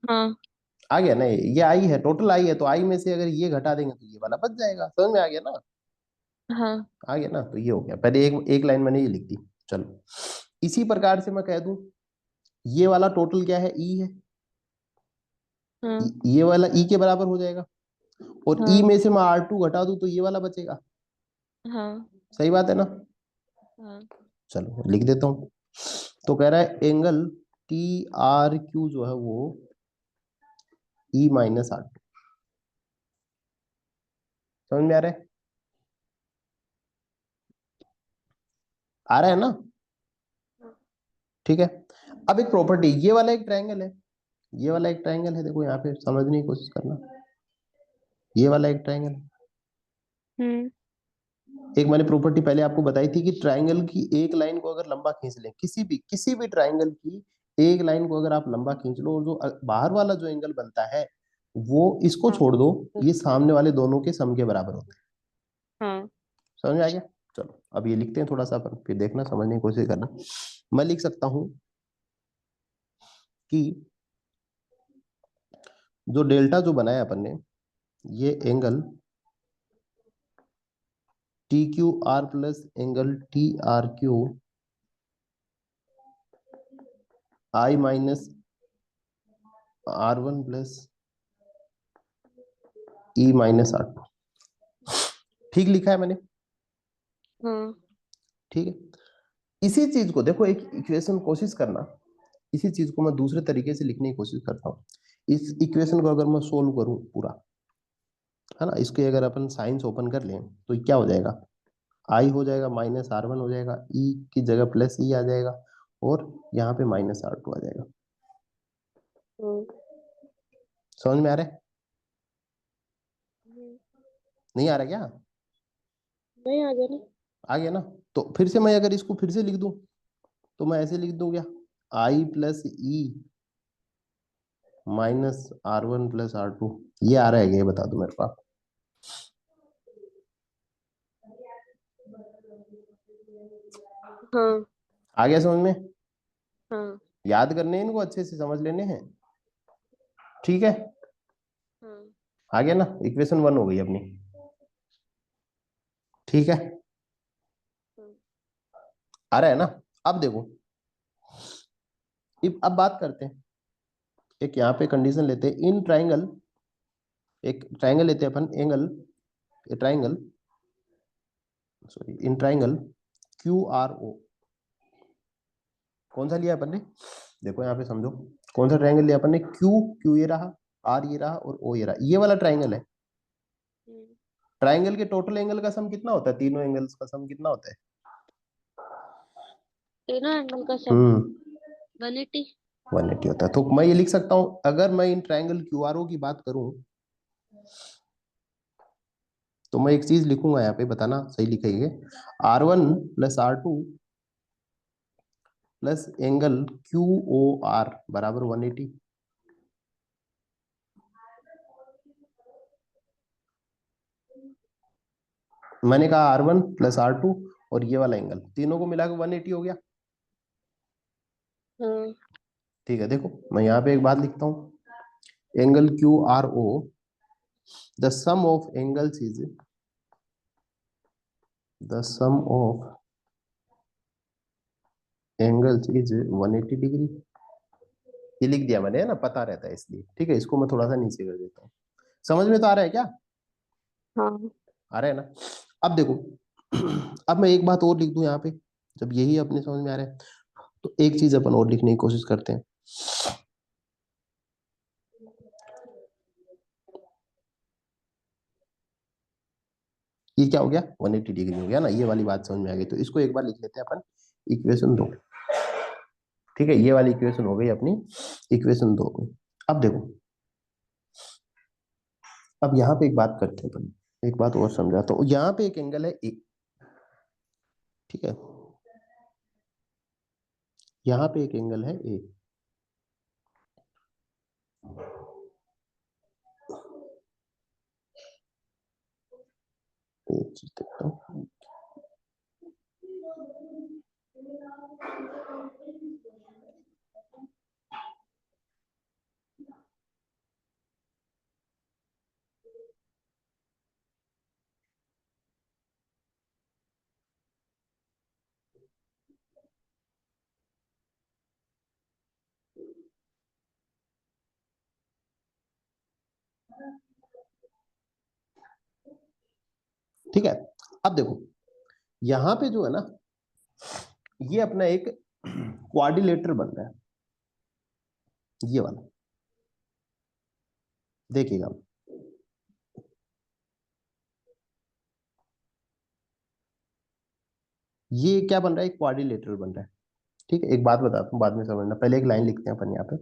Speaker 2: हाँ
Speaker 1: आ गया ना, ये आई है, टोटल आई है, तो आई में से अगर ये घटा देंगे तो ये वाला बच जाएगा, समझ में आ गया ना?
Speaker 2: हाँ
Speaker 1: आ गया ना, तो ये हो गया, पहले एक एक लाइन मैंने ये लिख दी। चलो, इसी प्रकार से मैं कह दूं, ये वाला टोटल क्या है, ई है,
Speaker 2: हाँ
Speaker 1: ये वाला ई के बराबर हो जाएगा, और ई
Speaker 2: हाँ
Speaker 1: में से मैं R2 घटा दूं तो ये वाला बचेगा,
Speaker 2: हाँ
Speaker 1: सही बात है ना?
Speaker 2: हाँ
Speaker 1: चलो लिख देता हूं, तो कह रहा है एंगल टी आर क्यू जो है वो E-R2, समझ में आ रहा है ना, ठीक है। अब एक प्रॉपर्टी, ये वाला एक ट्रायंगल है, ये वाला एक ट्रायंगल है, देखो यहाँ पे समझने की कोशिश करना, ये वाला एक ट्रायंगल है।
Speaker 2: हम्म
Speaker 1: एक मैंने प्रॉपर्टी पहले आपको बताई थी कि ट्रायंगल की एक लाइन को अगर लंबा खींच लें, किसी भी ट्रायंगल की एक लाइन को अगर आप लंबा खींच लो और जो बाहर वाला जो एंगल बनता है वो इसको
Speaker 2: हाँ
Speaker 1: छोड़ दो, ये सामने वाले दोनों के सम के बराबर होते हैं।
Speaker 2: हाँ
Speaker 1: समझ में आ गया? चलो अब ये लिखते हैं थोड़ा सा अपन, फिर देखना, समझने की कोशिश करना। मैं लिख सकता हूं कि जो डेल्टा जो बनाया अपन ने, ये angle T Q R plus angle T R Q I minus R one plus E minus R two, ठीक लिखा है मैंने?
Speaker 2: हाँ
Speaker 1: ठीक है। इसी चीज को देखो, एक इक्वेशन कोशिश करना, इसी चीज को मैं दूसरे तरीके से लिखने की कोशिश करता हूँ। इस इक्वेशन को अगर मैं सोल्व करूं पूरा, है ना, इसके अगर अपन साइंस ओपन कर लें तो क्या हो जाएगा, आई हो जाएगा माइनस आर वन हो जाएगा, ई की जगह प्लस ई आ जाएगा, और यहाँ पे माइनस आर टू आ जाएगा।
Speaker 2: हाँ,
Speaker 1: समझ में आ रहा है?
Speaker 2: हम्म,
Speaker 1: नहीं आ रहा क्या?
Speaker 2: नहीं आ गया ना।
Speaker 1: आ गया ना? तो फिर से मैं अगर इसको फिर से लिख दूं तो मैं ऐसे लिख दूं क्या, I plus E minus R one plus R two, ये आ रहा है क्या? ये बता दो मेरे को आप।
Speaker 2: हाँ
Speaker 1: आ गया समझ में?
Speaker 2: हाँ
Speaker 1: याद करने हैं इनको, अच्छे से समझ लेने हैं। ठीक है,
Speaker 2: हाँ
Speaker 1: आ गया ना? इक्वेशन वन हो गई अपनी। ठीक है,
Speaker 2: हाँ
Speaker 1: आ रहा है ना? अब देखो, अब बात करते हैं, एक यहाँ पे कंडीशन लेते हैं, इन ट्राइंगल, एक ट्राइंगल लेते हैं अपन, angle triangle, sorry, in triangle Q R O, कौन सा लिया अपन ने? देखो यहाँ पे समझो, कौन सा ट्राइंगल लिया अपन ने? क्यू, क्यू ये रहा, आर ये रहा, और ओ ये रहा, ये वाला ट्राइंगल है।
Speaker 2: हम्म,
Speaker 1: ट्राइंगल के टोटल एंगल का सम कितना होता है? तीनों एंगल्स का सम कितना होता है?
Speaker 2: तीनों एंगल का सम
Speaker 1: हम्म,
Speaker 2: 180।
Speaker 1: 180 होता है। तो मैं ये लिख सकता हूं, अगर मैं इन ट्राइंगल क्यू आर ओ की बात करूं तो मैं एक चीज लिखूंगा यहाँ पे, बताना सही लिखेंगे, R one plus R two plus angle Q O R बराबर 180। मैंने कहा R one plus R two और ये वाला एंगल तीनों को मिलाकर 180 हो गया।
Speaker 2: हाँ
Speaker 1: ठीक है, देखो मैं यहाँ पे एक बात लिखता हूँ, angle Q R O, the sum of angles is, the sum of angles is 180 degree. ये लिख दिया मैंने, है ना, पता रहता है इसलिए। ठीक है, इसको मैं थोड़ा सा नीचे कर देता हूँ। समझ में तो आ रहा है क्या?
Speaker 2: हाँ
Speaker 1: आ रहा है ना? अब देखो, अब मैं एक बात और लिख दूं यहाँ पे, जब यही अपने समझ में आ रहा है तो एक चीज अपन और लिखने की कोशिश करते हैं। ये क्या हो गया, 180 डिग्री हो गया ना, ये वाली बात समझ में आ गई। तो इसको एक बार लिख लेते हैं अपन, इक्वेशन दो। ठीक है, ये वाली इक्वेशन हो गई अपनी, इक्वेशन दो हो गई। अब देखो, अब यहाँ पे एक बात करते हैं अपन, एक बात और समझाता हूँ। यहाँ पे एक एंगल है ए, ठीक है, यहाँ पे एक एंगल है ए, एक चीज देखता हूँ। ठीक है, अब देखो यहाँ पे जो है ना, ये अपना एक क्वाड्रिलेटर बन रहा है, ये वाला, देखिएगा, ये क्या बन रहा है, एक क्वाड्रिलेटरल बन रहा है। ठीक है, एक बात बताता हूँ, बाद में समझना, पहले एक लाइन लिखते हैं अपन यहाँ पे,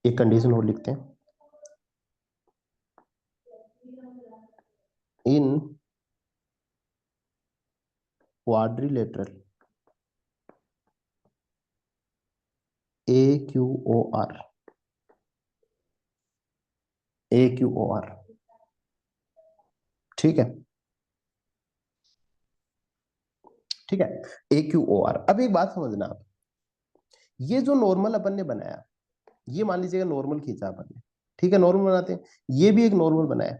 Speaker 1: एक कंडीशन और लिखते हैं, इन क्वाड्रिलेटरल AQOR, AQOR, ठीक है, ठीक है, AQOR। अब एक बात समझना आप, ये जो नॉर्मल अपन ने बनाया, ये मान लीजिएगा नॉर्मल खींचा अपन ने, ठीक है, नॉर्मल बनाते हैं, ये भी एक नॉर्मल बनाया।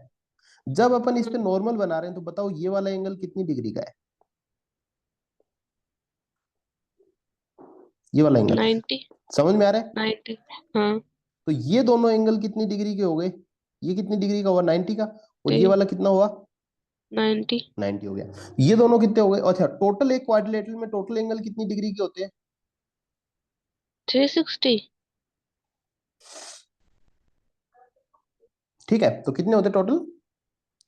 Speaker 1: जब अपन इस पे नॉर्मल बना रहे हैं तो बताओ ये वाला एंगल कितनी डिग्री का है? ये वाला एंगल
Speaker 2: 90
Speaker 1: समझ में आ रहा है?
Speaker 2: 90 हाँ
Speaker 1: तो ये दोनों एंगल कितनी डिग्री के हो गए? ये कितनी डिग्री का हुआ? 90 का। और ये वाला कितना हुआ?
Speaker 2: 90
Speaker 1: 90 हो गया। ये दोनों कितने हो गए? अच्छा, टोटल एक क्वाड्रिलेटरल में टोटल एंगल कितनी डिग्री के होते हैं?
Speaker 2: 360
Speaker 1: ठीक है, तो कितने होते टोटल?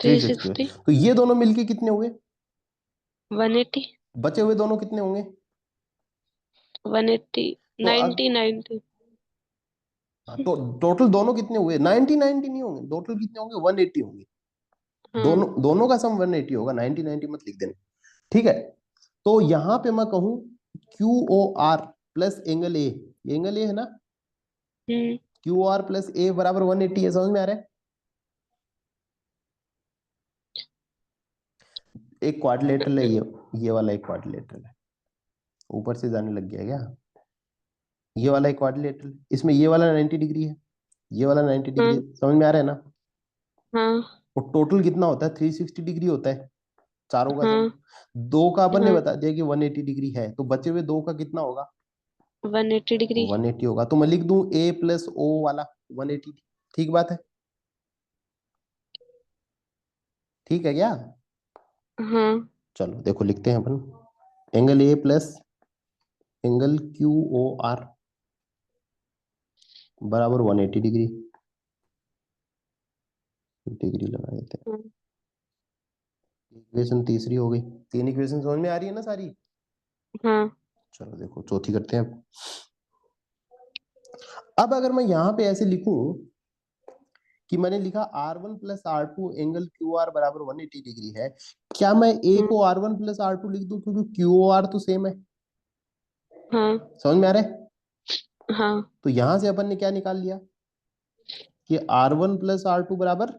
Speaker 1: 360
Speaker 2: 360
Speaker 1: तो ये दोनों मिलके कितने हुए?
Speaker 2: 180
Speaker 1: बचे हुए दोनों कितने होंगे?
Speaker 2: 180
Speaker 1: तो
Speaker 2: 90 90
Speaker 1: तो टोटल दोनों कितने हुए? 90 90 नहीं होंगे, टोटल कितने होंगे? 180 होंगे।
Speaker 2: हाँ
Speaker 1: दोनों दोनों का सम 180 होगा, 90 90 मत लिख देना, ठीक है। तो यहां पे मैं कहूं QOR प्लस एंगल ए, ये एंगल ए है ना, QOR प्लस ए बराबर 180 है, समझ में आ रहा है? एक क्वाड्रिलेटरल है ये वाला एक क्वाड्रिलेटरल है, ऊपर से जाने लग गया क्या? ये वाला एक क्वाड्रिलेटरल, इसमें ये वाला 90 डिग्री है, ये वाला 90 डिग्री
Speaker 2: हाँ
Speaker 1: है, समझ में आ रहा है ना?
Speaker 2: हाँ
Speaker 1: और टोटल कितना होता है? 360 डिग्री होता है चारों का सम।
Speaker 2: हाँ
Speaker 1: दो का अपन ने
Speaker 2: हाँ
Speaker 1: बता दिया कि 180 डिग्री है, तो बचे हुए दो का कितना होगा?
Speaker 2: 180 डिग्री
Speaker 1: 180 होगा। तो मैं लिख दूं A प्लस O वाला 180, ठीक बात है, ठीक है क्या?
Speaker 2: हाँ
Speaker 1: चलो देखो लिखते हैं अपन, angle A plus angle QOR बराबर 180 डिग्री, डिग्री लगा देते हैं।
Speaker 2: हाँ
Speaker 1: इक्वेशन तीसरी हो गई। तीन इक्वेशन समझ में आ रही है ना सारी?
Speaker 2: हाँ
Speaker 1: चलो देखो चौथी करते हैं अब अगर मैं यहां पे ऐसे लिखूं कि मैंने लिखा R1 plus R2 angle QR बराबर 180 डिग्री है, क्या मैं A
Speaker 2: हाँ
Speaker 1: को R1 प्लस R2 लिख दूं क्योंकि QOR तो सेम है?
Speaker 2: हाँ
Speaker 1: समझ में आ रहा है?
Speaker 2: हाँ
Speaker 1: तो यहां से अपन ने क्या निकाल लिया कि R1 प्लस R2 बराबर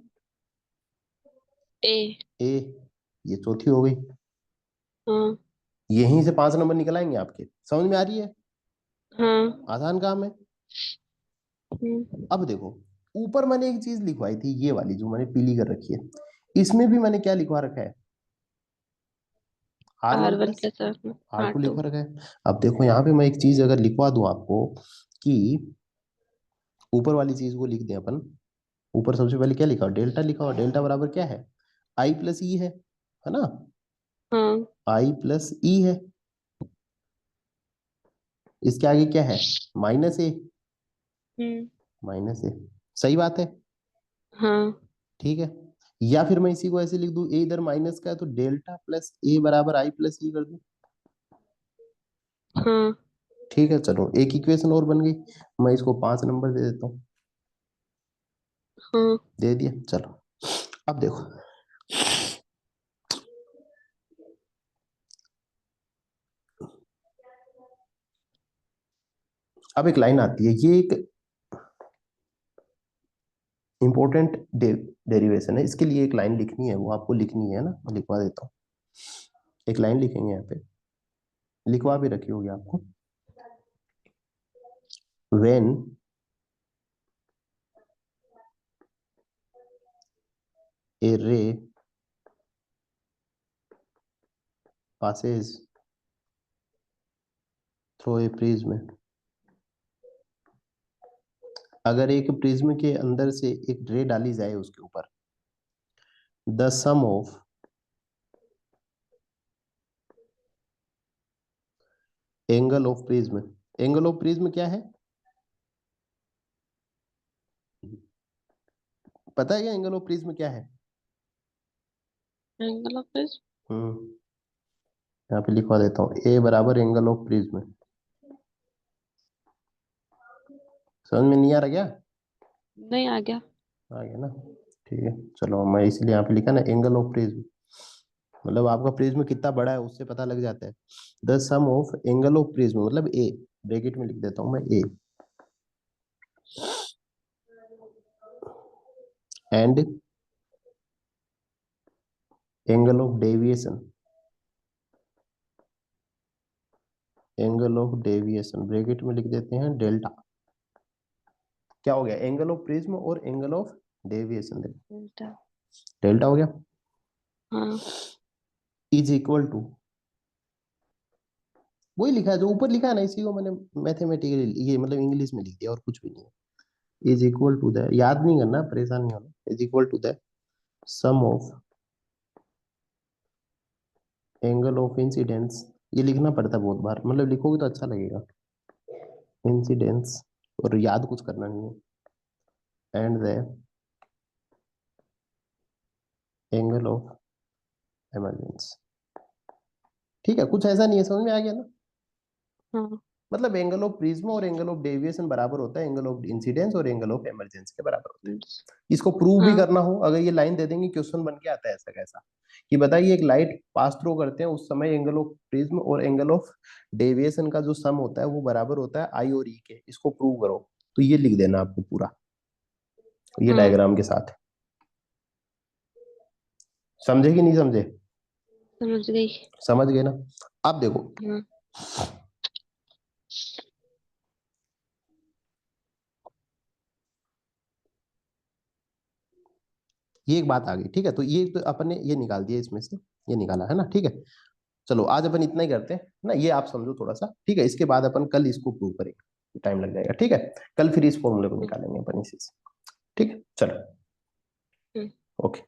Speaker 2: ए
Speaker 1: A, ये चौथी हो गई।
Speaker 2: हाँ
Speaker 1: यहीं से 5 नंबर निकल आएंगे आपके, समझ में आ रही है?
Speaker 2: हाँ
Speaker 1: आसान काम है। अब देखो, ऊपर मैंने एक चीज लिखवाई थी, ये वाली जो मैंने पीली कर रखी है, इसमें भी मैंने क्या लिखवा रखा है? R1
Speaker 2: R1
Speaker 1: plus
Speaker 2: plus
Speaker 1: R2
Speaker 2: R2
Speaker 1: लिखवा रखा है। अब देखो यहाँ पे मैं एक चीज अगर लिखवा दूं आपको कि ऊपर वाली चीज को लिख दें अपन, ऊपर सबसे पहले क्या लिखा हो? डेल्टा लिखा हो। डेल्टा बराबर क्या है? I प्लस ई है ना?
Speaker 2: हाँ
Speaker 1: I प्लस ई है, इसके आगे क्या है? माइनस ए,
Speaker 2: हम्म
Speaker 1: माइनस ए, सही बात है,
Speaker 2: हाँ
Speaker 1: ठीक है। या फिर मैं इसी को ऐसे लिख दूं, ए इधर माइनस का है तो डेल्टा प्लस ए बराबर आई प्लस ई कर दूं,
Speaker 2: हाँ
Speaker 1: ठीक है। चलो एक इक्वेशन और बन गई, मैं इसको 5 नंबर दे देता हूँ,
Speaker 2: हाँ
Speaker 1: दे दिया। चलो अब देखो, अब एक लाइन आती है, ये एक इंपॉर्टेंट डेरिवेशन है, इसके लिए एक लाइन लिखनी है, वो आपको लिखनी है ना, मैं लिखवा देता हूँ। एक लाइन लिखेंगे यहाँ पे, लिखवा भी रखी होगी आपको। when a ray passes through a prism, अगर एक प्रिज्म के अंदर से एक रे डाली जाए उसके ऊपर, the sum of angle of prism, angle of prism क्या है? पता है क्या एंगल ऑफ प्रिज्म क्या है?
Speaker 2: एंगल ऑफ दिस
Speaker 1: हम्म, यहाँ पे लिखवा देता हूँ, ए बराबर एंगल ऑफ प्रिज्म। समझ में नहीं आ रहा क्या?
Speaker 2: नहीं आ गया
Speaker 1: आ गया ना, ठीक है। चलो मैं इसलिए यहाँ पे लिखा ना एंगल ऑफ प्रिज्म, मतलब आपका प्रिज्म कितना बड़ा है उससे पता लग जाता है। The sum of angle of prism मतलब ए, ब्रैकेट में लिख देता हूँ मैं A, and angle of deviation, angle of deviation bracket में लिख देते हैं डेल्टा। क्या हो गया, एंगल ऑफ प्रिज्म और एंगल ऑफ डेविएशन, देखो
Speaker 2: डेल्टा।
Speaker 1: डेल्टा हो गया,
Speaker 2: हाँ
Speaker 1: इज इक्वल टू, वही लिखा है जो ऊपर लिखा है ना, इसी को मैंने मैथमेटिकली ये मतलब इंग्लिश में लिख दिया और कुछ भी नहीं है। इज इक्वल टू द, याद नहीं करना, परेशान नहीं होना, is equal to the sum of angle of incidence, ये लिखना पड़ता है बहुत बार, मतलब लिखोगे तो अच्छा लगेगा, इंसिडेंस, और याद कुछ करना नहीं है, and the angle of emergence. ठीक है, कुछ ऐसा नहीं है, समझ में आ गया ना।
Speaker 2: हाँ।
Speaker 1: मतलब एंगल ऑफ प्रिज्म और एंगल ऑफ डेविएशन बराबर होता है एंगल ऑफ इंसिडेंस और एंगल ऑफ इमरजेंसी के बराबर होता है। इसको प्रूव भी
Speaker 2: हाँ।
Speaker 1: करना हो, अगर ये लाइन दे देंगे, क्वेश्चन बन के आता है ऐसा कैसा, कि बताइए एक लाइट पास थ्रू करते हैं उस समय एंगल ऑफ प्रिज्म और एंगल ऑफ डेविएशन का जो सम होता है वो बराबर होता है आई और ई के, इसको प्रूव करो। तो ये लिख देना आपको पूरा, ये
Speaker 2: हाँ
Speaker 1: डायग्राम के साथ। समझे कि नहीं समझे?
Speaker 2: समझ गई।
Speaker 1: समझ गए ना। अब देखो,
Speaker 2: हाँ।
Speaker 1: ये एक बात आ गई, ठीक है, तो ये तो अपन ने ये निकाल दिया इसमें से, ये निकाला है ना, ठीक है। चलो आज अपन इतना ही करते हैं ना, ये आप समझो थोड़ा सा, ठीक है, इसके बाद अपन कल इसको प्रूव करेंगे, टाइम लग जाएगा, ठीक है। कल फिर इस फॉर्मूले को
Speaker 2: हम्म,
Speaker 1: निकालेंगे अपन इसी से, ठीक है, चलो,
Speaker 2: हम्म।
Speaker 1: ओके।